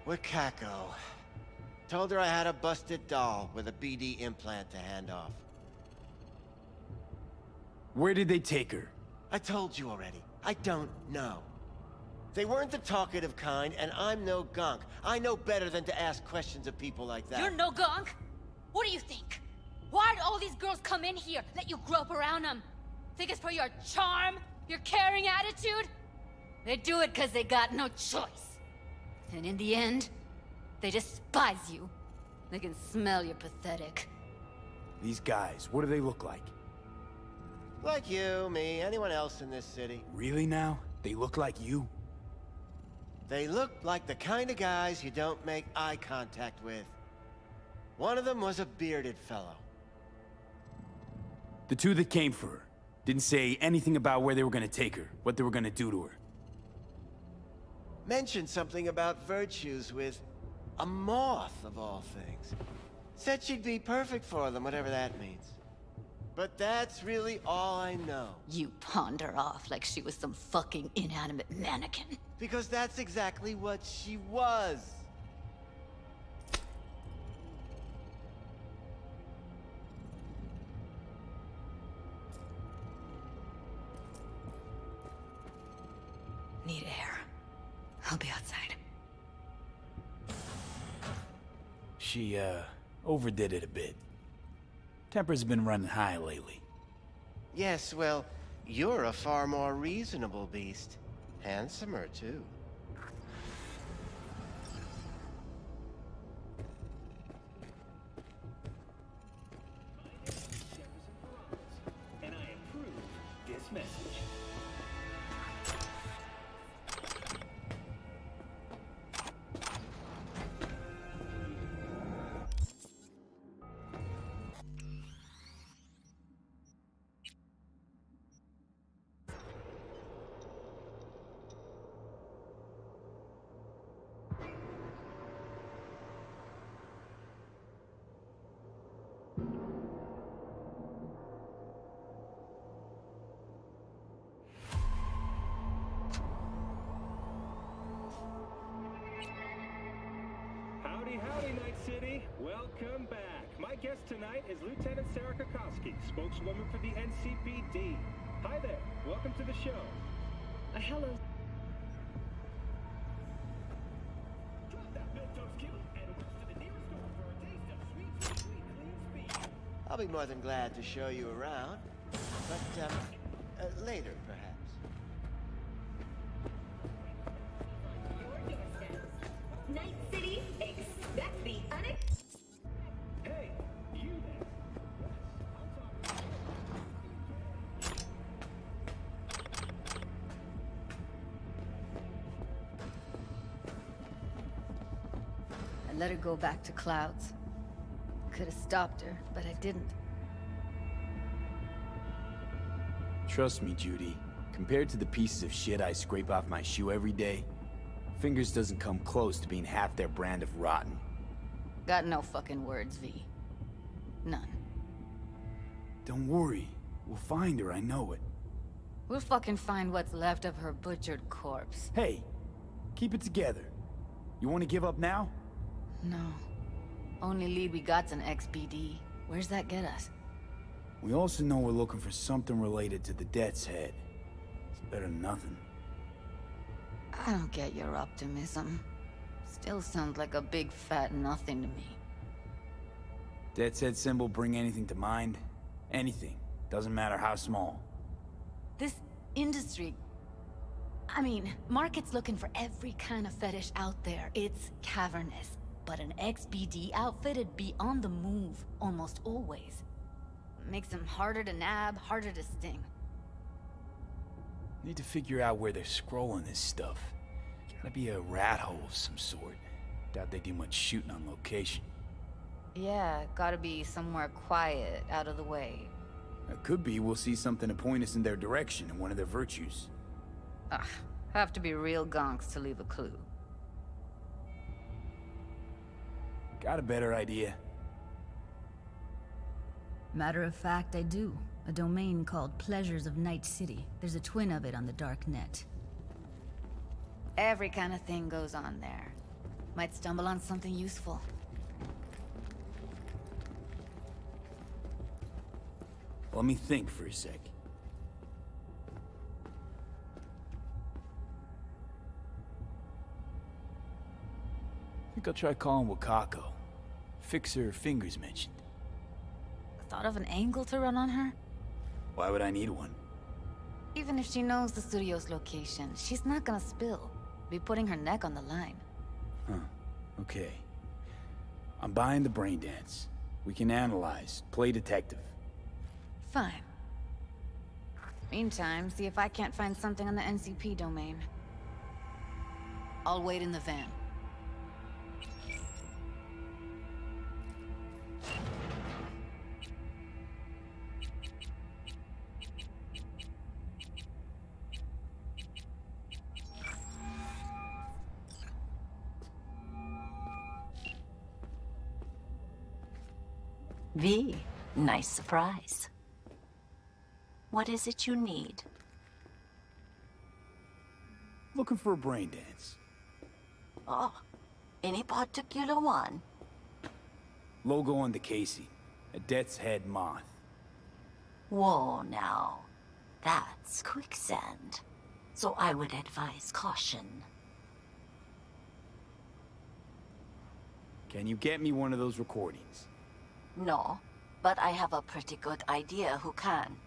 Wakako. Told her I had a busted doll with a BD implant to hand off. Where did they take her? I told you already. I don't know. They weren't the talkative kind, and I'm no gonk. I know better than to ask questions of people like that. You're no gonk? What do you think? Why'd all these girls come in here, let you grope around them? Think it's for your charm? Your caring attitude? They do it because they got no choice. And in the end, they despise you. They can smell you're pathetic. These guys, what do they look like? Like you, me, anyone else in this city. Really now? They look like you? They look like the kind of guys you don't make eye contact with. One of them was a bearded fellow. The 2 that came for her didn't say anything about where they were gonna take her, what they were gonna do to her. Mentioned something about virtues with a moth, of all things. Said she'd be perfect for them, whatever that means. But that's really all I know. You pawned her off like she was some fucking inanimate mannequin. Because that's exactly what she was. Need air. I'll be outside. She, overdid it a bit. Temper's been running high lately. Yes, well, you're a far more reasonable beast. Handsomer, too. And I approve this message. Howdy, Night City. Welcome back. My guest tonight is Lieutenant Sarah Kokoski, spokeswoman for the NCPD. Hi there. Welcome to the show. Hello. Drop that Mentos cube and rush to the nearest store for a taste of sweet, sweet, clean speed. I'll be more than glad to show you around. But, later, perhaps. Night City, expect the Hey, you there. I let her go back to Clouds. Could have stopped her, but I didn't. Trust me, Judy. Compared to the pieces of shit I scrape off my shoe every day, Fingers doesn't come close to being half their brand of rotten. Got no fucking words, V. None. Don't worry. We'll find her, I know it. We'll fucking find what's left of her butchered corpse. Hey, keep it together. You want to give up now? No. Only lead we got's an XBD. Where's that get us? We also know we're looking for something related to the Death's Head. It's better than nothing. I don't get your optimism. Still sounds like a big fat nothing to me. Death's Head symbol bring anything to mind? Anything. Doesn't matter how small. This industry... I mean, market's looking for every kind of fetish out there. It's cavernous. But an XBD outfit'd be on the move, almost always. Makes them harder to nab, harder to sting. Need to figure out where they're scrolling this stuff. Gotta be a rat hole of some sort. Doubt they do much shooting on location. Yeah, gotta be somewhere quiet, out of the way. It could be we'll see something to point us in their direction in one of their virtues. Have to be real gonks to leave a clue. Got a better idea? Matter of fact, I do. A domain called Pleasures of Night City. There's a twin of it on the dark net. Every kind of thing goes on there. Might stumble on something useful. Let me think for a sec. I think I'll try calling Wakako. Fix her fingers mentioned. Thought of an angle to run on her? Why would I need one? Even if she knows the studio's location, she's not gonna spill. Be putting her neck on the line. Huh. Okay. I'm buying the brain dance. We can analyze, play detective. Fine. Meantime, see if I can't find something on the NCP domain. I'll wait in the van. V, nice surprise. What is it you need? Looking for a brain dance. Oh, any particular one? Logo on the casing. A death's head moth. Whoa, now. That's quicksand. So I would advise caution. Can you get me one of those recordings? No, but I have a pretty good idea who can.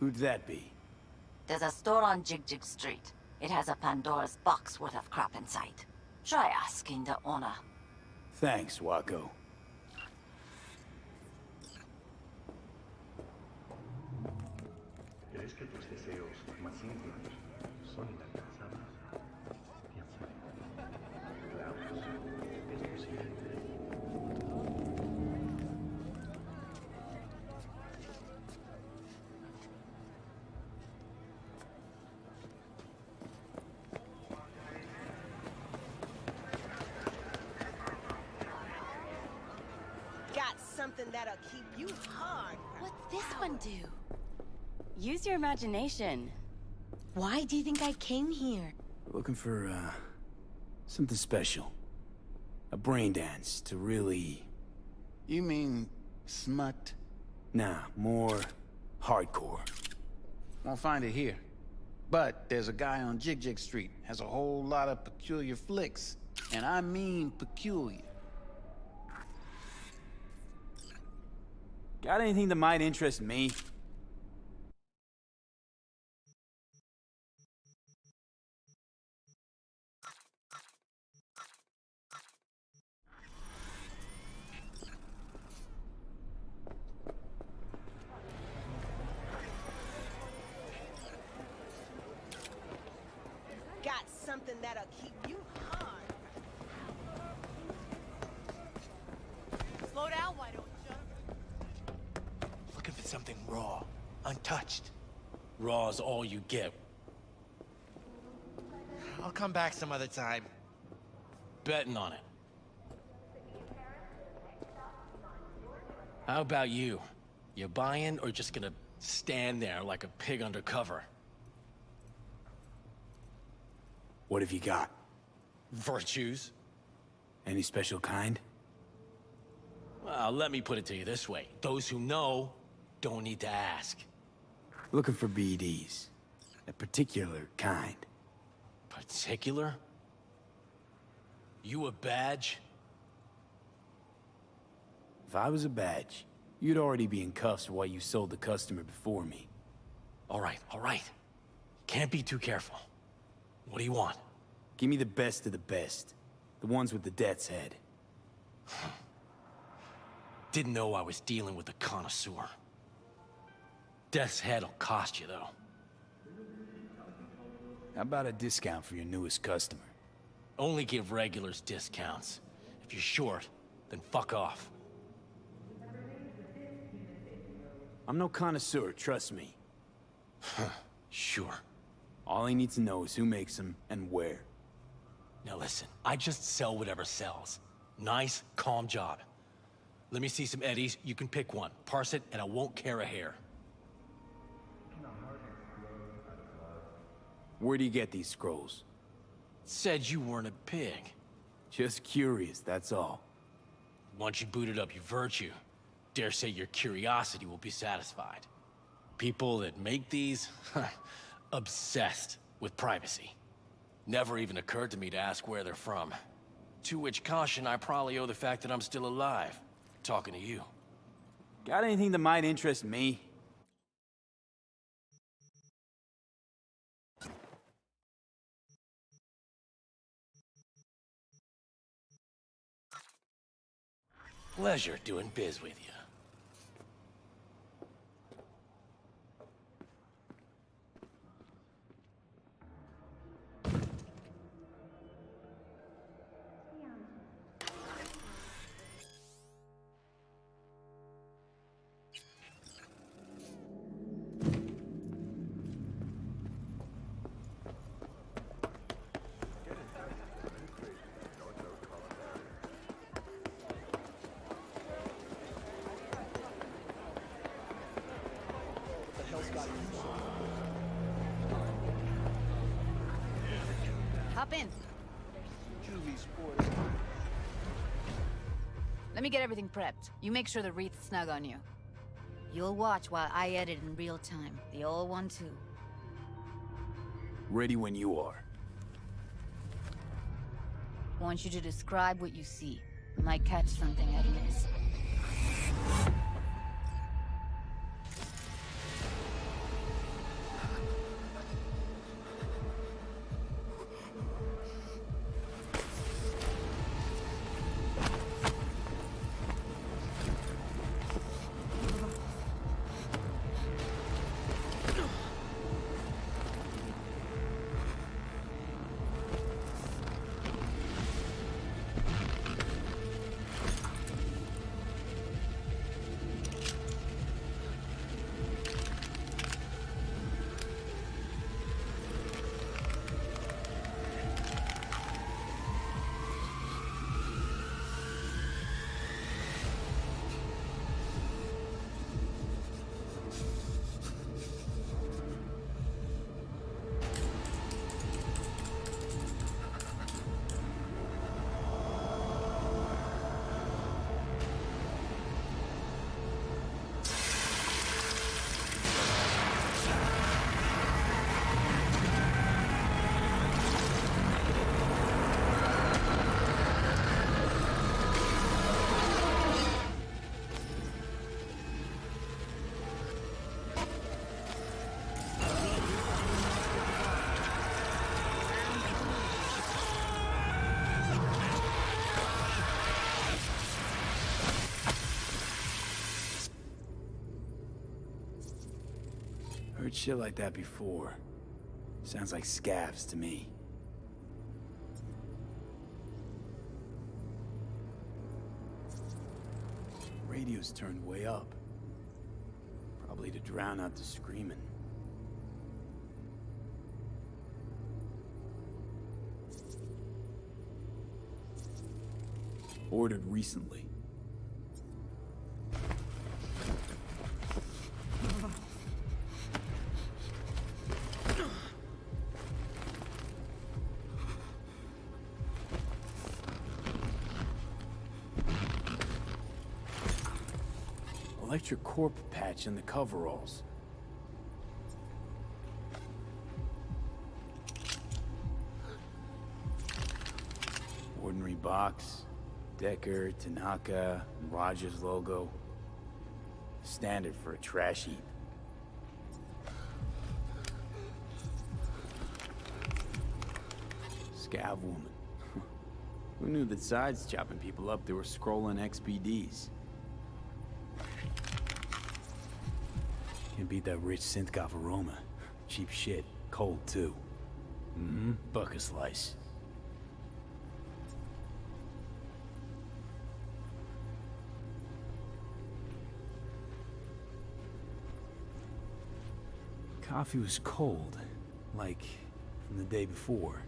Who'd that be? There's a store on Jig Street. It has a Pandora's box worth of crap inside. Try asking the owner. Thanks, Wako. ¿Crees que tus deseos más íntimos son inalcanzables? Piénsalo. Claro, es posible. Got something that'll keep you hard. What's this one do? Use your imagination. Why do you think I came here? Looking for, something special. A brain dance to really... You mean smut? Nah, more hardcore. Won't find it here. But there's a guy on Jig Street, has a whole lot of peculiar flicks. And I mean peculiar. Got anything that might interest me? Got something that'll keep you hard. Slow down, why don't you? Looking for something raw, untouched. Raw's all you get. I'll come back some other time. Betting on it. How about you? You buying or just gonna stand there like a pig under cover? What have you got? Virtues? Any special kind? Well, let me put it to you this way. Those who know don't need to ask. Looking for BDs. A particular kind. Particular? You a badge? If I was a badge, you'd already be in cuffs while you sold the customer before me. All right. Can't be too careful. What do you want? Give me the best of the best. The ones with the death's head. Didn't know I was dealing with a connoisseur. Death's head'll cost you, though. How about a discount for your newest customer? Only give regulars discounts. If you're short, then fuck off. I'm no connoisseur, trust me. Sure. All I need to know is who makes them and where. Now listen, I just sell whatever sells. Nice, calm job. Let me see some eddies, you can pick one. Parse it, and I won't care a hair. Where do you get these scrolls? Said you weren't a pig. Just curious, that's all. Once you booted up your virtue, dare say your curiosity will be satisfied. People that make these, obsessed with privacy. Never even occurred to me to ask where they're from. To which caution I probably owe the fact that I'm still alive, talking to you. Got anything that might interest me? Pleasure doing biz with you. Hop in. Let me get everything prepped. You make sure the wreath's snug on you. You'll watch while I edit in real time. The old one, too. Ready when you are. Want you to describe what you see. Might catch something I'd miss. Heard shit like that before. Sounds like scavs to me. Radio's turned way up. Probably to drown out the screaming. Ordered recently. Electric Corpo patch in the coveralls. Ordinary box. Decker, Tanaka, and Rogers logo. Standard for a trash heap. Scav woman. Who knew that sides chopping people up, they were scrolling XPDs? Can't beat that rich synth-goth aroma. Cheap shit. Cold, too. Buck a slice. Coffee was cold, like from the day before.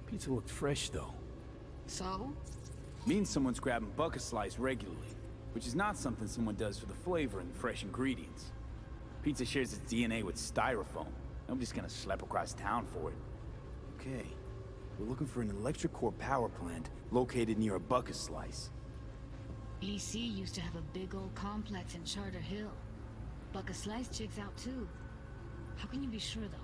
Pizza looked fresh, though. So? Means someone's grabbing bucket slice regularly, which is not something someone does for the flavor and fresh ingredients. Pizza shares its DNA with styrofoam. Nobody's gonna schlep across town for it. Okay, we're looking for an electric core power plant located near a bucket slice. EC used to have a big old complex in Charter Hill. Bucket Slice checks out too. How can you be sure though?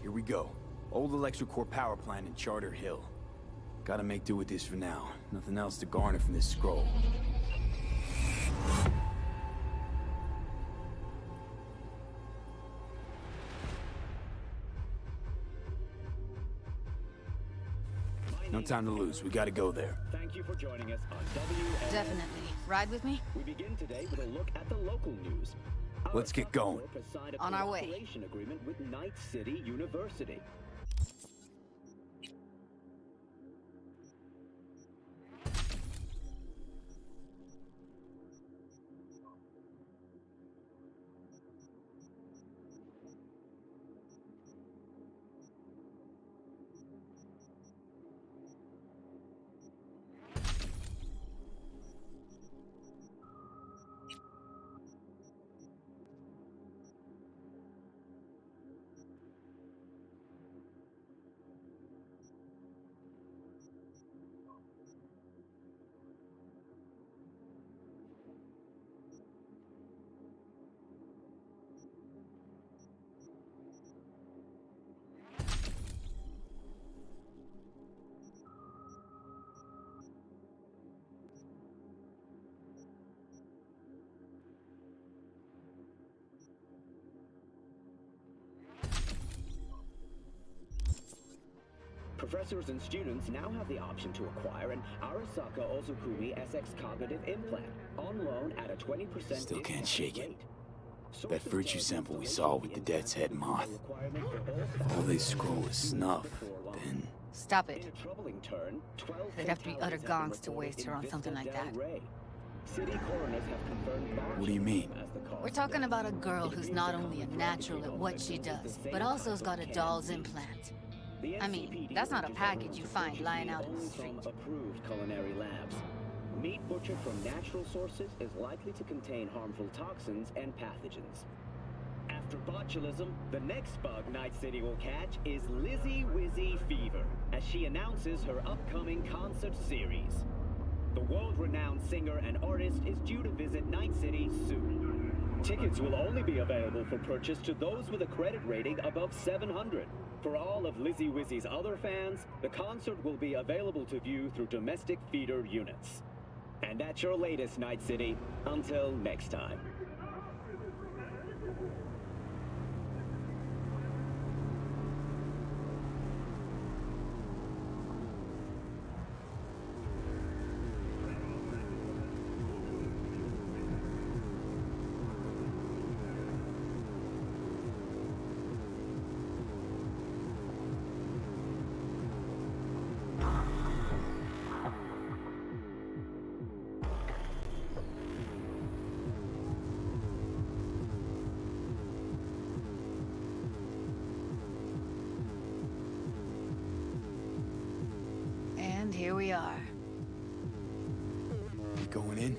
Here we go. Old electric core power plant in Charter Hill. Gotta make do with this for now. Nothing else to garner from this scroll. No time to lose. We gotta go there. Thank you for joining us on WALKTHROUGHS. Definitely. Ride with me? We begin today with a look at the local news. Let's get going. On our way. Cooperation agreement with Night City University. Professors and students now have the option to acquire an Arasaka Ozukumi SX cognitive implant on loan at a 20% Still can't discount shake it. rate. That virtue sample we saw with the Death's Head moth. If all they scroll is snuff, then... Stop it. In a troubling turn, 12 They'd have to be utter fatalities have been gonks to reported waste her in on something Vista like del that. Rey. City coroners have confirmed What do you mean? as the cause We're of talking death. about a girl who's not only a natural at what she does, but also has got a doll's implant. I mean, that's not a package you find lying out in the Only street. from approved culinary labs. Meat butchered from natural sources is likely to contain harmful toxins and pathogens. After botulism, the next bug Night City will catch is Lizzie Wizzy Fever, as she announces her upcoming concert series. The world-renowned singer and artist is due to visit Night City soon. Tickets will only be available for purchase to those with a credit rating above 700. For all of Lizzie Wizzy's other fans, the concert will be available to view through domestic feeder units. And that's your latest, Night City. Until next time. And here we are. You going in?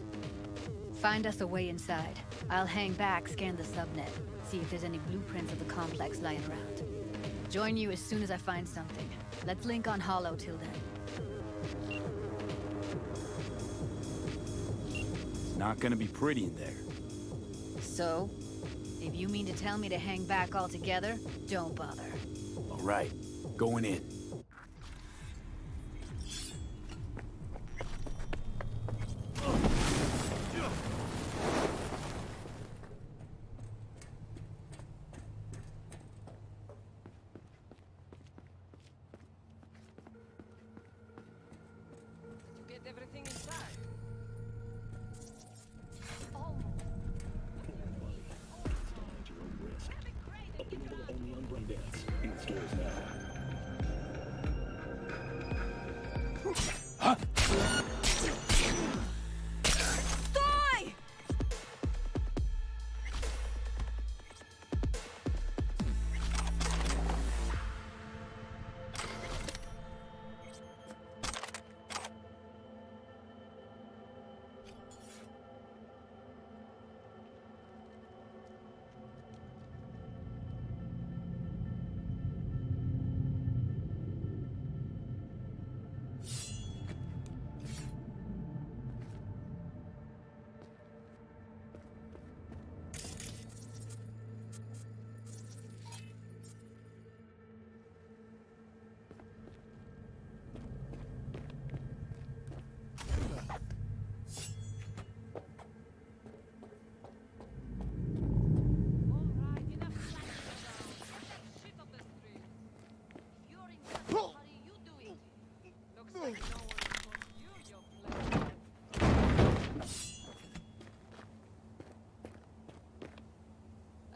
Find us a way inside. I'll hang back, scan the subnet, see if there's any blueprints of the complex lying around. Join you as soon as I find something. Let's link on Hollow till then. It's not gonna be pretty in there. So, if you mean to tell me to hang back altogether, don't bother. All right, going in. everything inside. Available only on Braindance. In stores now. Die!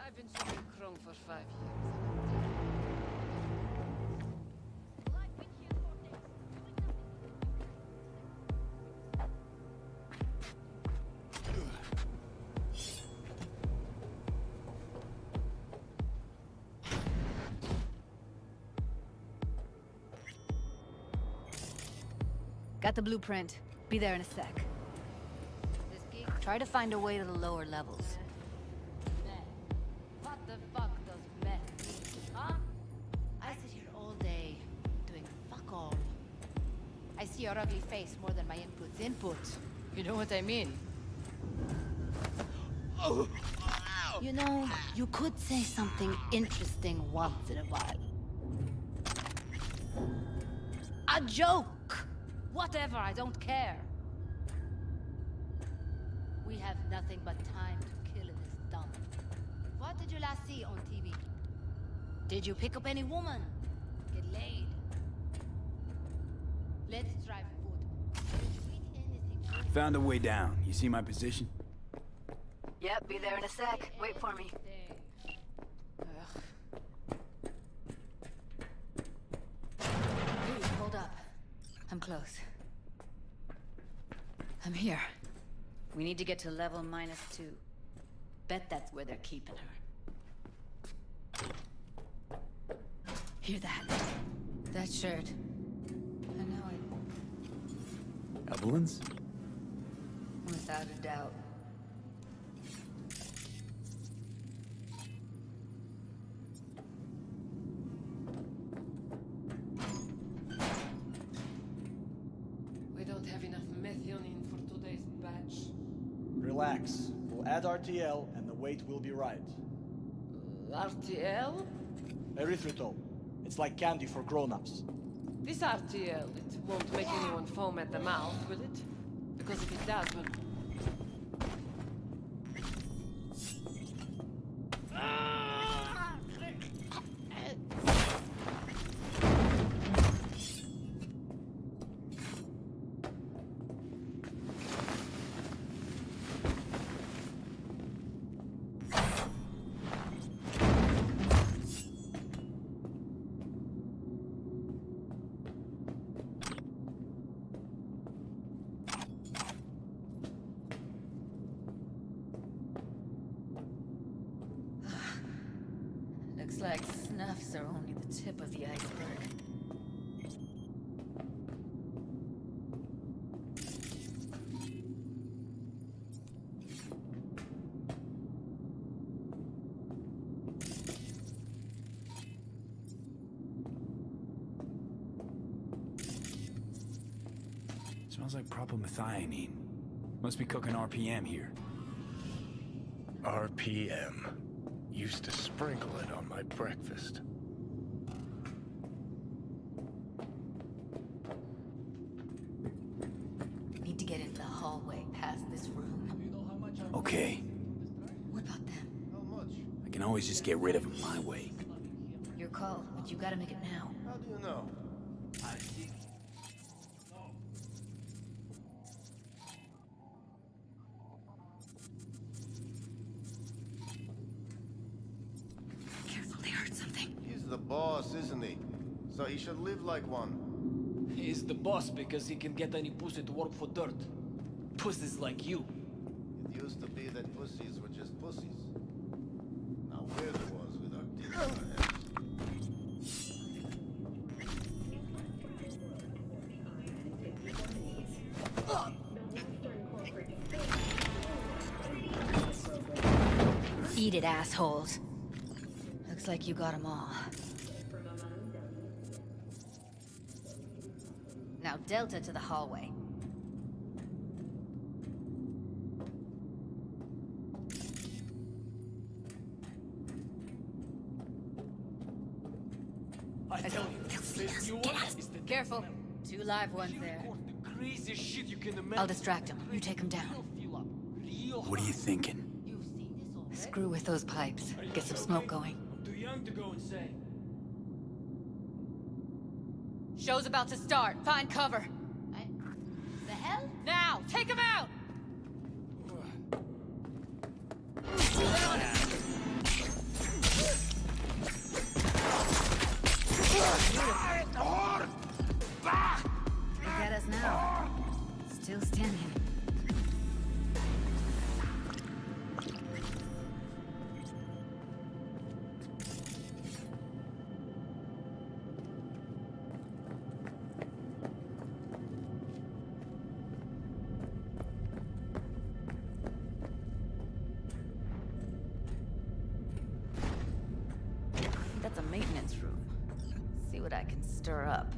I've been shooting Chrome for 5 years. Got the blueprint. Be there in a sec. Try to find a way to the lower levels. What the fuck does meth mean, huh? I sit here all day, doing fuck all. I see your ugly face more than my input's input. You know what I mean? You know, you could say something interesting once in a while. A joke! Whatever, I don't care. We have nothing but time to kill in this dump. What did you last see on TV? Did you pick up any woman? Get laid? Let's try food. Found a way down. You see my position? Yep, be there in a sec. Wait for me. Please, hold up. I'm close. I'm here. We need to get to level -2. Bet that's where they're keeping her. Hear that? That shirt. I know it. Evelyn's? Without a doubt. We don't have enough methionine for today's batch. Relax. We'll add RTL and the weight will be right. RTL? Erythritol. It's like candy for grown-ups. This RTL, it won't make anyone foam at the mouth, will it? Because if it does, well... Looks like snuffs are only the tip of the iceberg. Smells like proper methionine. Must be cooking RPM here. RPM. Used to sprinkle it on my breakfast. Need to get into the hallway past this room. Okay. What about them? I can always just get rid of them my way. Your call, but you gotta make it now. How do you know? boss, isn't he? So he should live like one. He's the boss because he can get any pussy to work for dirt. Pussies like you. It used to be that pussies were just pussies. Now we're the ones with our dicks in our heads. Eat it, assholes. Looks like you got them all. Now Delta to the hallway. I tell you, this new one is the Careful. 2 live ones there. craziest shit you can imagine. I'll distract him. You take him down. What are you thinking? Screw with those pipes. Get some smoke going. I'm too young to go insane. Show's about to start. Find cover. The hell? Now, take him out! Look at us now. Still standing. That's a maintenance room. See what I can stir up.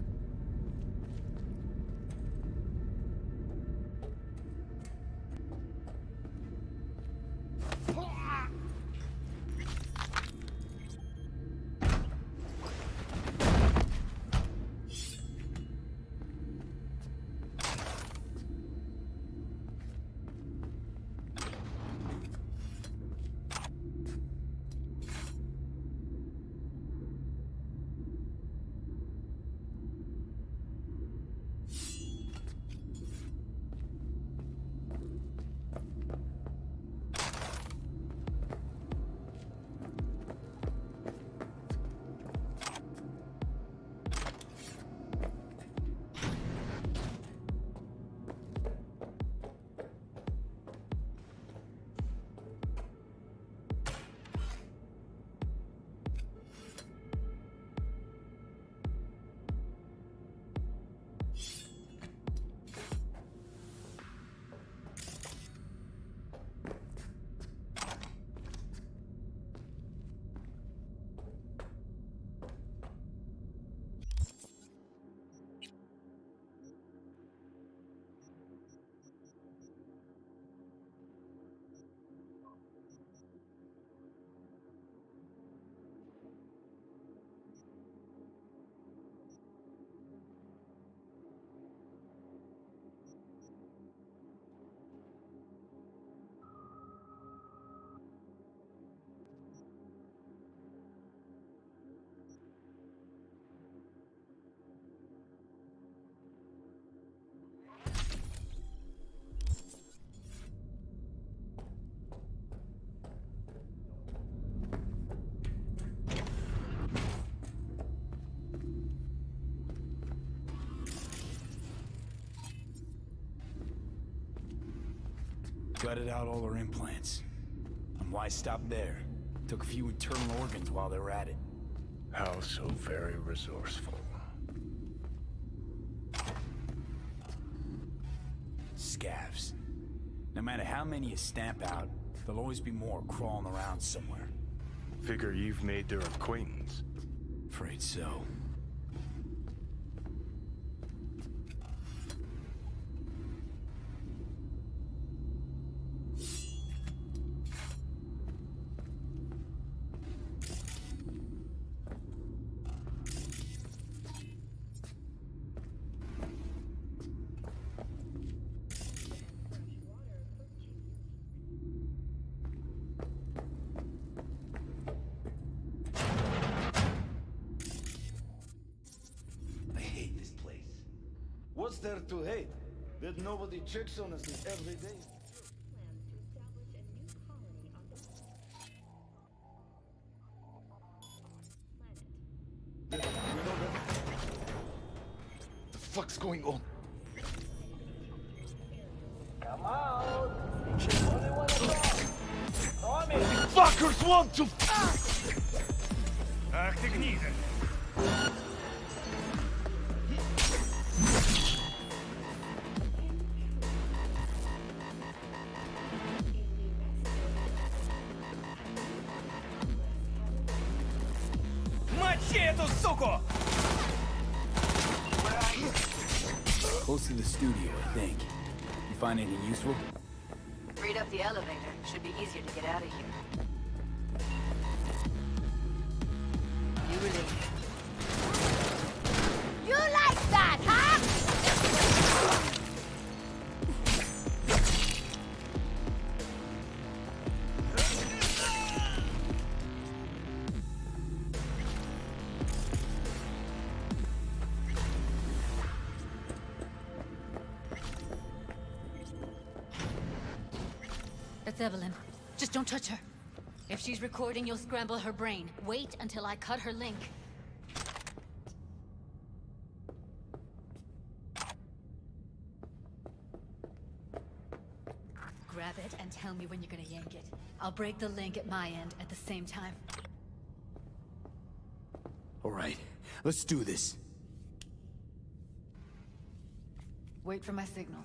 Gutted out all her implants. And why stop there? Took a few internal organs while they were at it. How so very resourceful. Scavs. No matter how many you stamp out, there'll always be more crawling around somewhere. Figure you've made their acquaintance. Afraid so. What's there to hate? That nobody checks on us every day. fuck's going on? Come out! Only one o'clock! Promise! Fuckers want to... Ах ты гнида! Мочи эту суку! Close to the studio, I think. You find anything useful? Freed up the elevator. Should be easier to get out of here. You really... You like that, huh? That's Evelyn. Just don't touch her. If she's recording, you'll scramble her brain. Wait until I cut her link. Grab it and tell me when you're gonna yank it. I'll break the link at my end at the same time. All right, let's do this. Wait for my signal.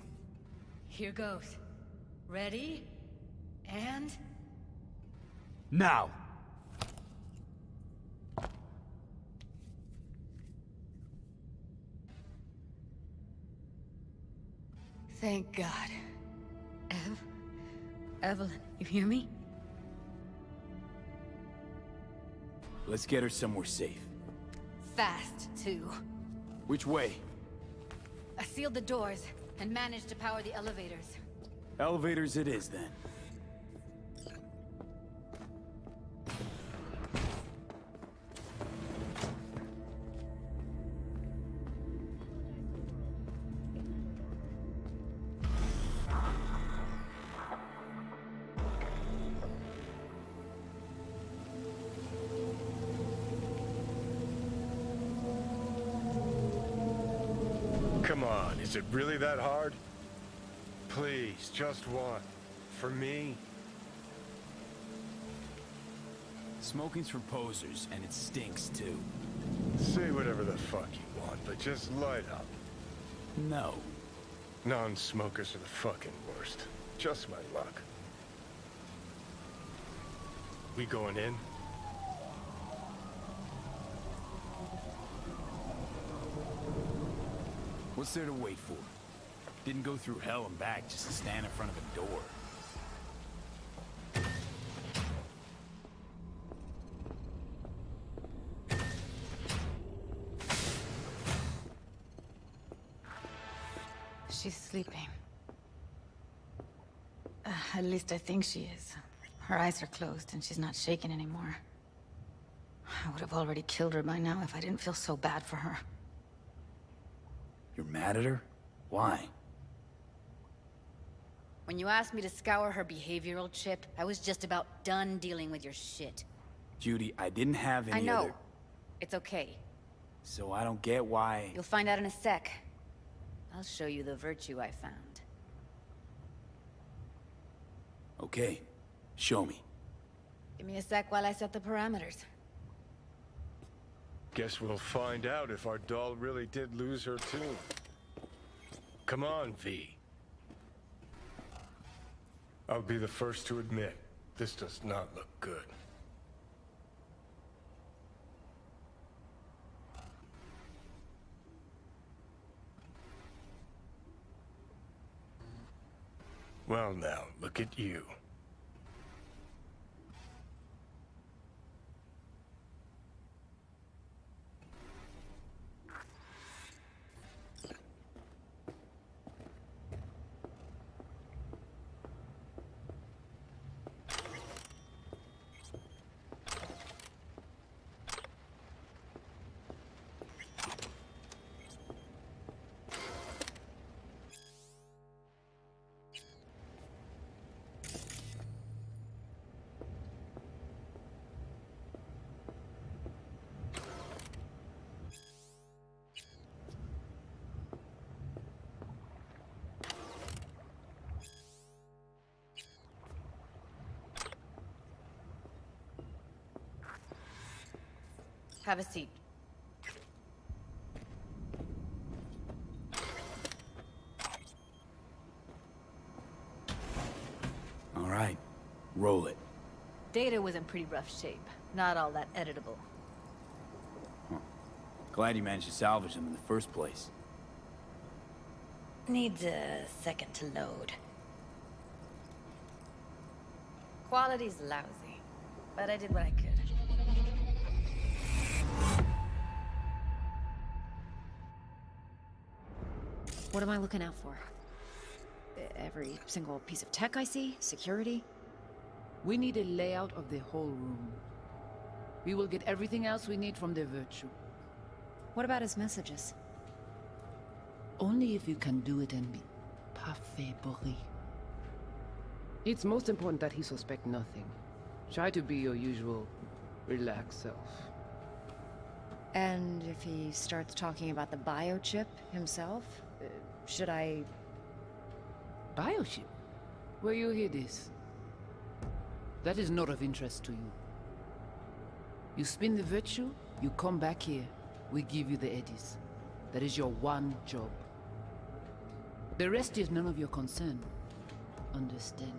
Here goes. Ready? And... Now! Thank God. Evelyn, you hear me? Let's get her somewhere safe. Fast, too. Which way? I sealed the doors and managed to power the elevators. Elevators it is, then. Come on, is it really that hard? Please, just one. For me? Smoking's for posers, and it stinks, too. Say whatever the fuck you want, but just light up. No. Non-smokers are the fucking worst. Just my luck. We going in? What's there to wait for? Didn't go through hell and back just to stand in front of a door. She's sleeping. At least I think she is. Her eyes are closed and she's not shaking anymore. I would have already killed her by now if I didn't feel so bad for her. You're mad at her? Why? When you asked me to scour her behavioral chip, I was just about done dealing with your shit. Judy, I didn't have any I know. other... It's okay. So I don't get why... You'll find out in a sec. I'll show you the virtue I found. Okay. Show me. Give me a sec while I set the parameters. Guess we'll find out if our doll really did lose her tune. Come on, V. I'll be the first to admit, this does not look good. Well now, look at you. Have a seat. All right, roll it. Data was in pretty rough shape. Not all that editable. Glad you managed to salvage them in the first place. Needs a second to load. Quality's lousy, but I did what I could. What am I looking out for? Every single piece of tech I see? Security? We need a layout of the whole room. We will get everything else we need from the virtue. What about his messages? Only if you can do it and be parfait bourré. It's most important that he suspect nothing. Try to be your usual, relaxed self. And if he starts talking about the biochip himself, should I... Biochip? Where you hear this? That is not of interest to you. You spin the virtue, you come back here, we give you the eddies. That is your one job. The rest is none of your concern. Understand?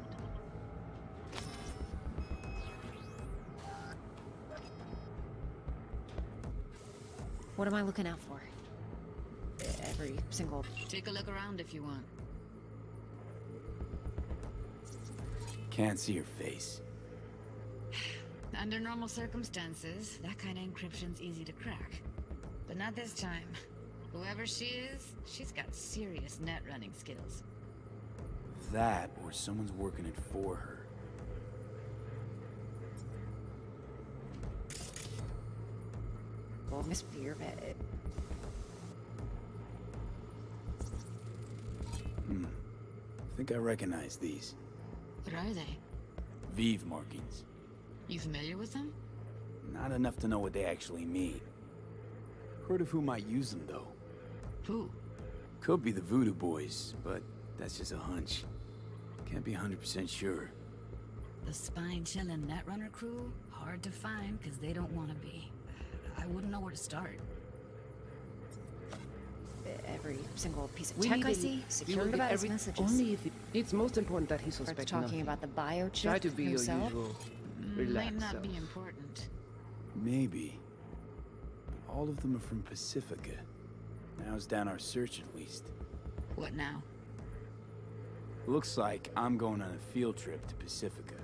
What am I looking out for? Every single... Take a look around if you want. Can't see her face. Under normal circumstances, that kind of encryption's easy to crack. But not this time. Whoever she is, she's got serious net running skills. That, or someone's working it for her. Well, Miss Beervet. I think I recognize these. What are they? Vive markings. You familiar with them? Not enough to know what they actually mean. Heard of who might use them, though. Who? Could be the Voodoo Boys, but that's just a hunch. Can't be 100% sure. The spine-chilling Netrunner crew? Hard to find, because they don't want to be. I wouldn't know where to start. Every single piece of We tech need I a- see? we will Security get about his every- messages? Only if it's most important that he Starts suspect talking nothing. about the biochip Try to be himself? your usual, Might relaxed not self. be important. Maybe. But all of them are from Pacifica. Narrows down our search at least. What now? Looks like I'm going on a field trip to Pacifica.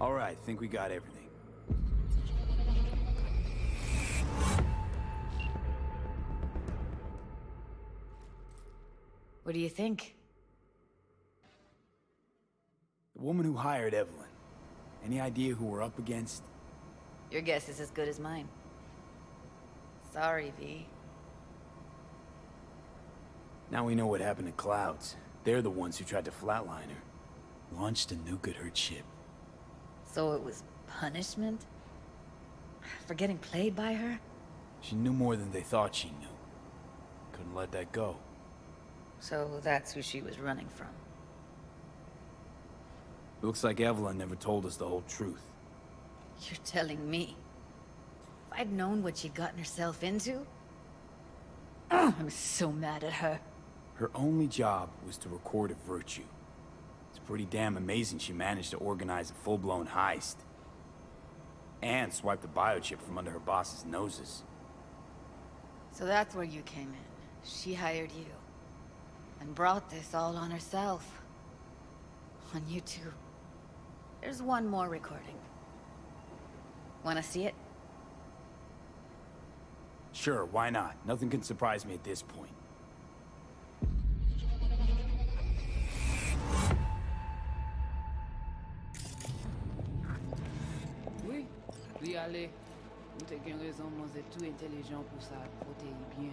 Alright, think we got everything. What do you think? The woman who hired Evelyn. Any idea who we're up against? Your guess is as good as mine. Sorry, V. Now we know what happened to Clouds. They're the ones who tried to flatline her. Launched a nuke at her chip. So it was punishment? For getting played by her? She knew more than they thought she knew. Couldn't let that go. So that's who she was running from. Looks like Evelyn never told us the whole truth. You're telling me? If I'd known what she'd gotten herself into? I'm so mad at her. Her only job was to record a virtue. It's pretty damn amazing she managed to organize a full-blown heist. And swipe the biochip from under her boss's noses. So that's where you came in. She hired you. And brought this all on herself. On you two. There's one more recording. Wanna see it? Sure, why not? Nothing can surprise me at this point. Oui, oui, allez. Nous te gen raison, moi c'est tout intelligent pour ça, protéger bien.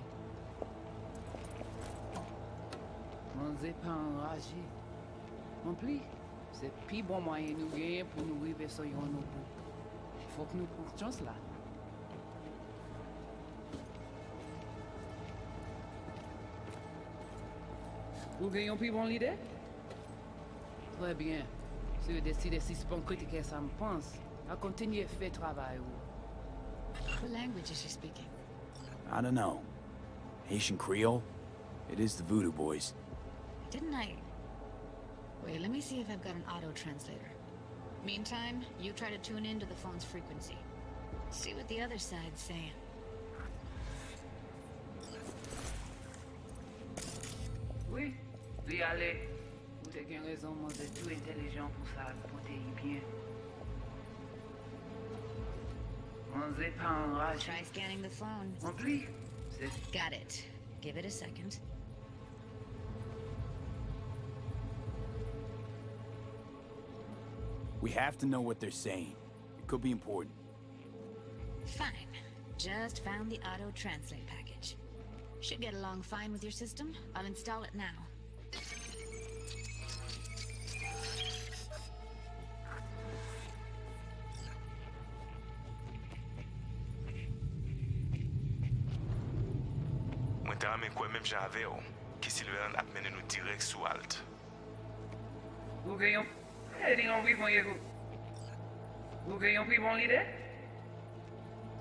Moi c'est pas enragé. En plus, c'est plus bon moyen nous gagner pour nous arriver sur yon nos bouts. Faut que nous prenions chance là. Vous gagnez plus bon l'idée? Très bien. Si vous décidez si c'est pas critiquer ça me pense, À continuer fait travail. What language is she speaking? I don't know. Haitian Creole? It is the Voodoo Boys. Didn't I... Wait, let me see if I've got an auto-translator. Meantime, you try to tune into the phone's frequency. See what the other side's saying. Oui, oui, allez. Vous avez une raison, moi, de tout intelligent pour ça, pour t'y bien. On sait pas en rage. Try scanning the phone. Rempli. Got it. Give it a second. We have to know what they're saying. It could be important. Fine. Just found the auto-translate package. Should get along fine with your system. I'll install it now. Mwen ta ame kwen menm jave yo, ki Silveran ap mene nou direk sou alt. Vous gagnez. Eh, on pris bon égo. Vous gagnez pris bon l'idée?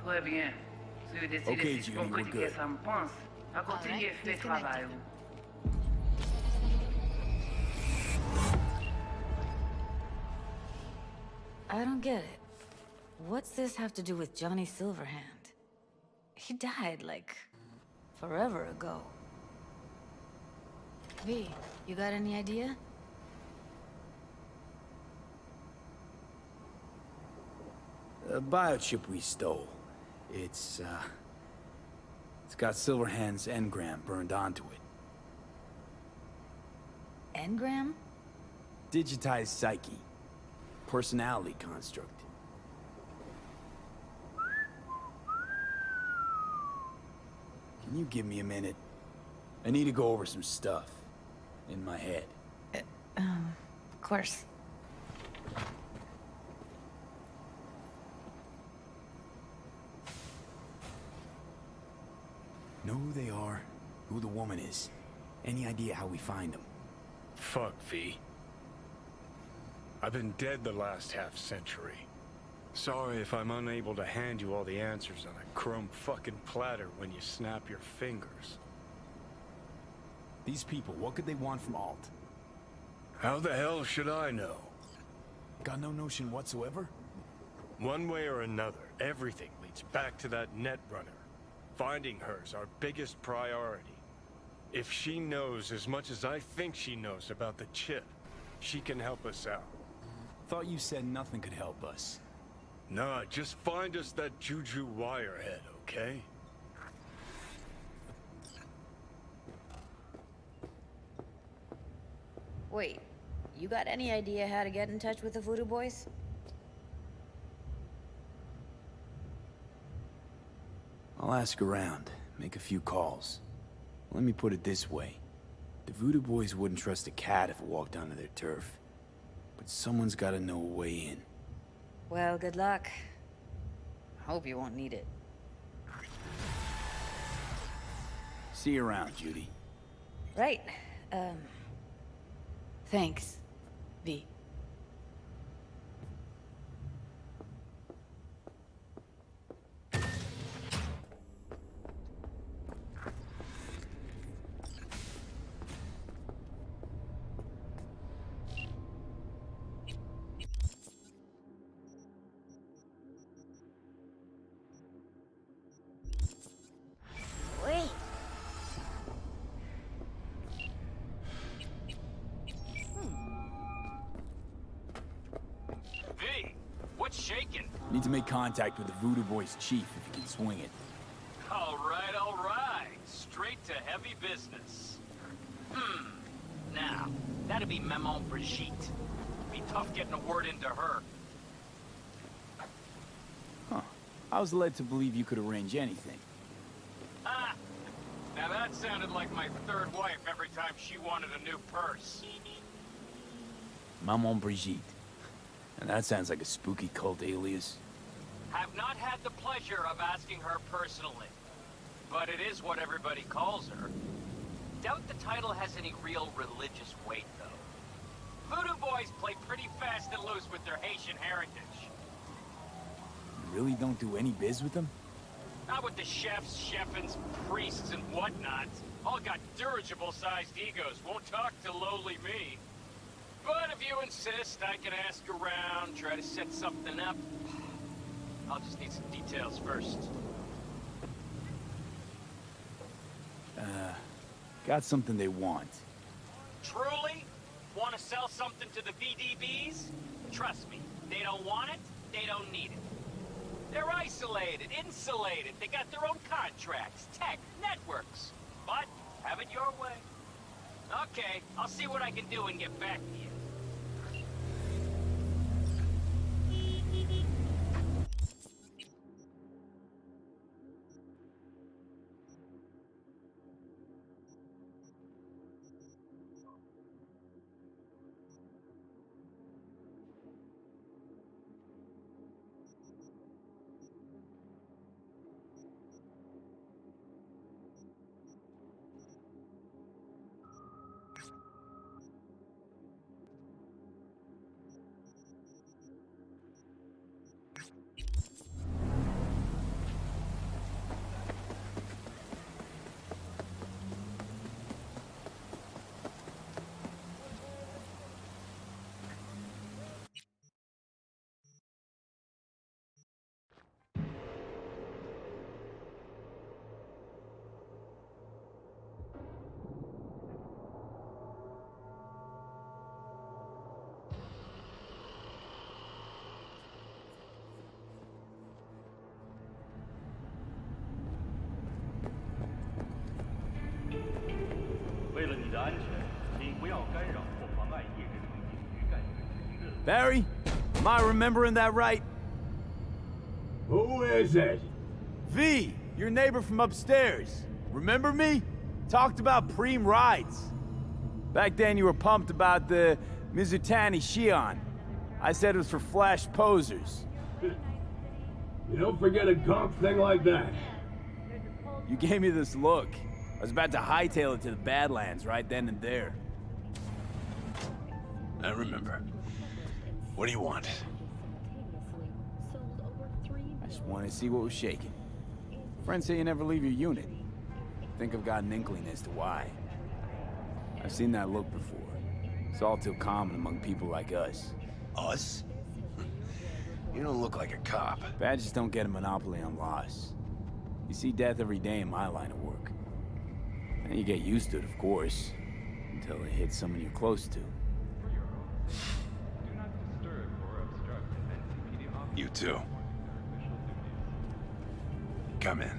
Très bien. Si vous décidez Okay, si Judy, vous we're critiquer good. ça me pense, à continuer fait travail. I don't get it. What's this have to do with Johnny Silverhand? He died, like, forever ago. V, you got any idea? The biochip we stole. It's got Silverhand's engram burned onto it. Engram? Digitized psyche. Personality construct. Can you give me a minute? I need to go over some stuff. In my head. Of course. Know who they are, who the woman is. Any idea how we find them? Fuck, V. I've been dead the last half-century. Sorry if I'm unable to hand you all the answers on a chrome fucking platter when you snap your fingers. These people, what could they want from Alt? How the hell should I know? Got no notion whatsoever? One way or another, everything leads back to that Netrunner. Finding her's our biggest priority. If she knows as much as I think she knows about the chip, she can help us out. Thought you said nothing could help us. Nah, just find us that Juju wirehead, okay? Wait, you got any idea how to get in touch with the Voodoo Boys? I'll ask around, make a few calls. Let me put it this way. The Voodoo Boys wouldn't trust a cat if it walked onto their turf. But someone's gotta know a way in. Well, good luck. Hope you won't need it. See you around, Judy. Right. Thanks, V. Wait. V, what's shaking? Need to make contact with the Voodoo Boys chief if you can swing it. All right. Straight to heavy business. Now, that'd be Maman Brigitte. Be tough getting a word into her. Huh. I was led to believe you could arrange anything. Ah! Now that sounded like my third wife every time she wanted a new purse. Maman Brigitte. And that sounds like a spooky cult alias. Have not had the pleasure of asking her personally. But it is what everybody calls her. Doubt the title has any real religious weight, though. Voodoo Boys play pretty fast and loose with their Haitian heritage. really don't do any biz with them? Not with the chefs, chefins, priests, and whatnot. All got dirigible-sized egos, won't talk to lowly me. But if you insist, I can ask around, try to set something up. I'll just need some details first. Got something they want. Truly? Want to sell something to the VDBs? Trust me, they don't want it, they don't need it. They're isolated, insulated, they got their own contracts, tech, networks. But, have it your way. Okay, I'll see what I can do and get back to you. Barry, am I remembering that right? Who is it? V, your neighbor from upstairs. Remember me? Talked about preem rides. Back then you were pumped about the Mizutani Shion. I said it was for flash posers. You don't forget a gawk thing like that. You gave me this look. I was about to hightail it to the Badlands right then and there. I remember. What do you want? I just wanted to see what was shaking. Friends say you never leave your unit. Think I've got an inkling as to why. I've seen that look before. It's all too common among people like us. Us? You don't look like a cop. Badges don't get a monopoly on loss. You see death every day in my line of work. And you get used to it, of course, until it hits someone you're close to. You too. Come in.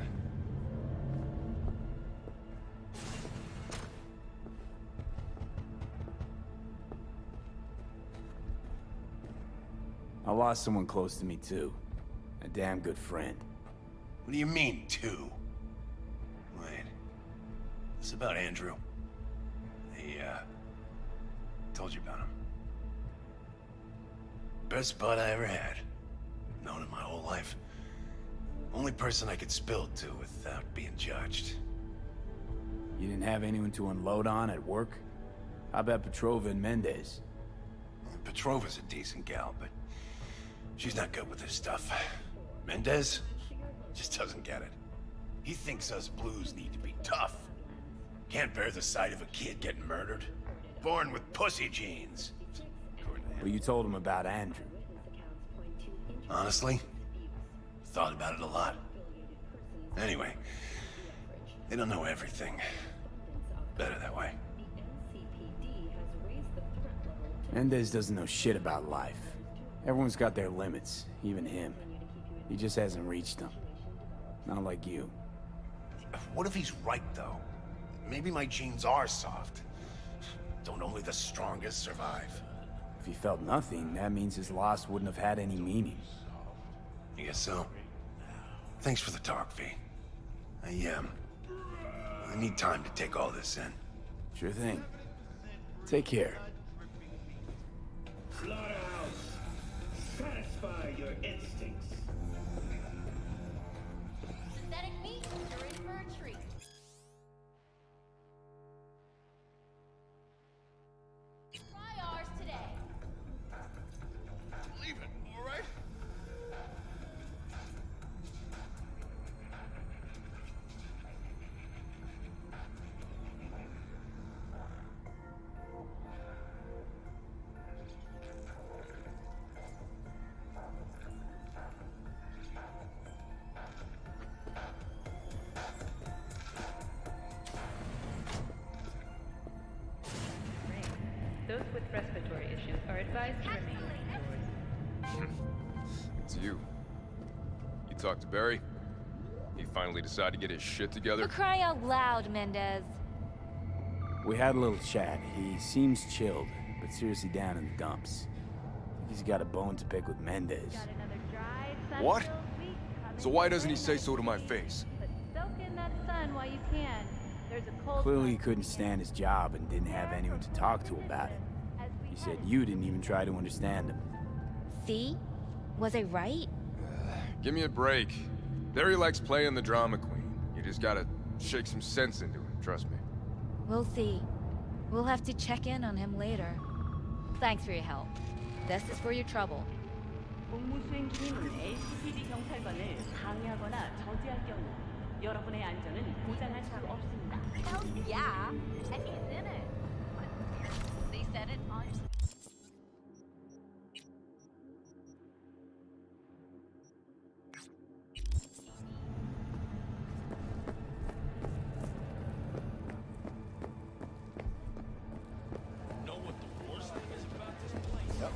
I lost someone close to me too. A damn good friend. What do you mean, two? Wait. This about Andrew? Told you about him. Best bud I ever had. Known him my whole life. Only person I could spill it to without being judged. You didn't have anyone to unload on at work? How about Petrova and Mendez? Petrova's a decent gal, but she's not good with this stuff. Mendez just doesn't get it. He thinks us blues need to be tough. Can't bear the sight of a kid getting murdered. Born with pussy genes. Well, you told him about Andrew. Honestly, thought about it a lot. Anyway, they don't know everything. Better that way. Mendez doesn't know shit about life. Everyone's got their limits, even him. He just hasn't reached them. Not like you. What if he's right, though? Maybe my genes are soft. Don't only the strongest survive? If he felt nothing, that means his loss wouldn't have had any meaning. I guess so. Thanks for the talk, V. I need time to take all this in. Sure thing. Take care. Slaughterhouse, satisfy your instincts. Synthetic meat, you're in for a treat. Try ours today. Leave it, all right? Those with respiratory issues are advised to remain indoors. It's you. You talked to Barry? He finally decided to get his shit together? For crying out loud, Mendez. We had a little chat. He seems chilled, but seriously down in the dumps. I think he's got a bone to pick with Mendez. What? So why doesn't he say so to my face? Soak in that sun while you can. There's a cold. Clearly he couldn't stand his job and didn't have anyone to talk to about it. He said you didn't even try to understand him. See? Was I right? Give me a break. Barry likes playing the drama queen. You just gotta shake some sense into him, trust me. We'll see. We'll have to check in on him later. Thanks for your help. This is for your trouble. 공무 수행 중인 LCPD 경찰관을 방해하거나 저지할 경우 여러분의 안전은 보장할 수 없습니다. Hell yeah! And he's in it. They said it on... Know what the worst thing is about this place? Yep.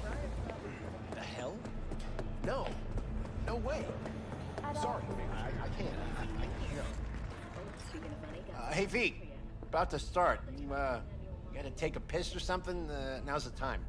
The hell? No. No way. Sorry, I can't. I can't. Hey, V. About to start. You gotta take a piss or something? Now's the time.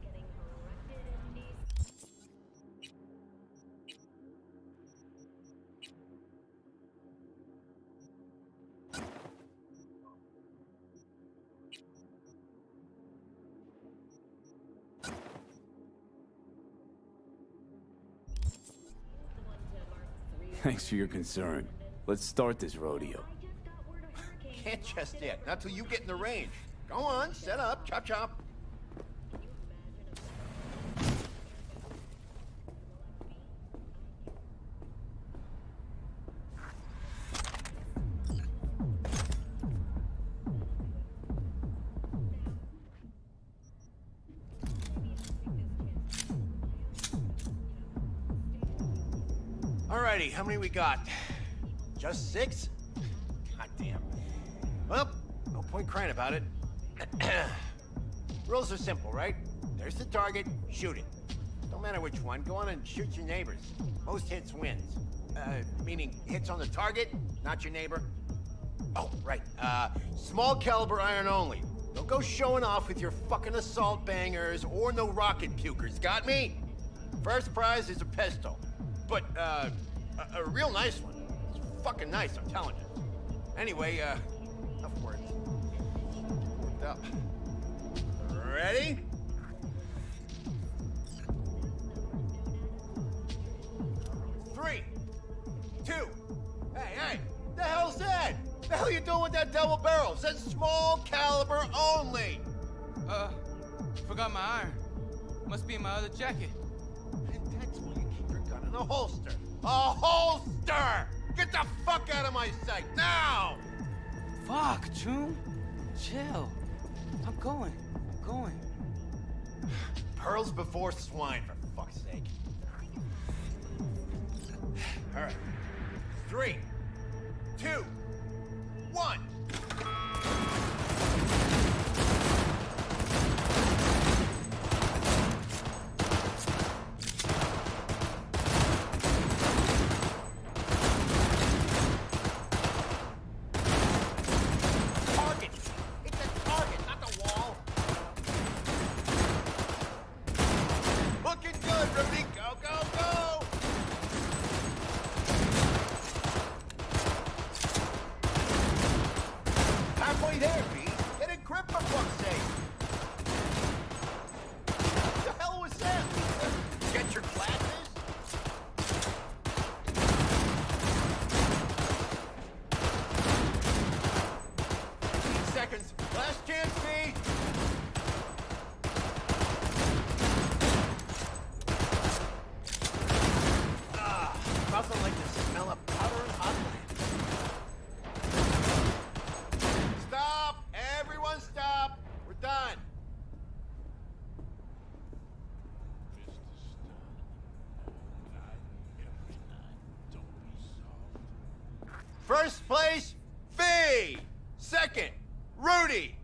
Thanks for your concern. Let's start this rodeo. Can't just yet. Not till you get in the range. Go on, set up, chop chop. Alrighty, how many we got? Just 6? God damn. Well, no point crying about it. Rules are simple, right? There's the target, shoot it. Don't matter which one, go on and shoot your neighbors. Most hits wins. Meaning hits on the target, not your neighbor. Oh, right. Small caliber iron only. Don't go showing off with your fucking assault bangers or no rocket pukers, got me? First prize is a pistol. But, a real nice one. It's fucking nice, I'm telling you. Anyway, enough words. Worked up. Ready? Three, 2. Hey, the hell's that? The hell you doing with that double barrel? It says small caliber only. Forgot my iron. Must be in my other jacket. And that's where you keep your gun in a holster. A holster! Get the fuck out of my sight, now! Fuck, June. Chill. I'm going. Pearls before swine, for fuck's sake. All right. 3, 2, 1. First place, V. Second, Rudy.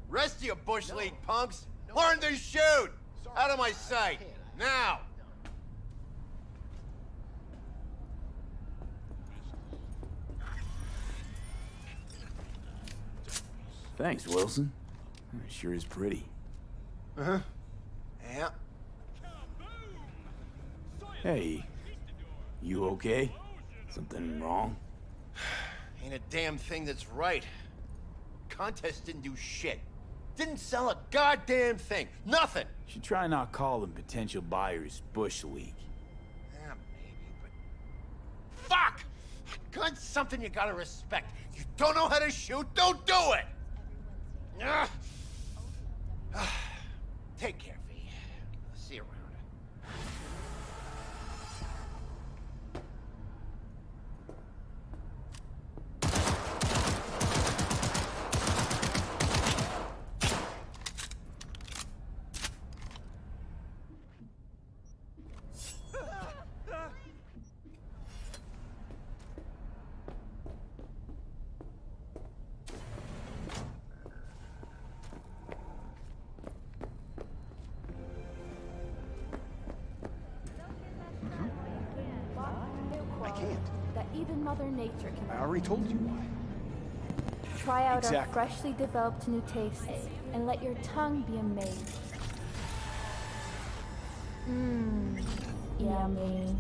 Rest of you Bush League punks, Learn to shoot! Out of my sight! Now! Thanks, Wilson. It sure is pretty. Uh-huh. Yeah. Hey, you okay? Something wrong? Ain't a damn thing that's right. Contest didn't do shit. Didn't sell a goddamn thing. Nothing. Should try not calling potential buyers Bush League. Yeah, maybe, but... Fuck! A gun's something you gotta respect. You don't know how to shoot, don't do it! Ugh. Take care, V. See you around. That even Mother Nature can. I already told you why. Try out our Exactly. freshly developed new tastes and let your tongue be amazed. Mmm, yummy.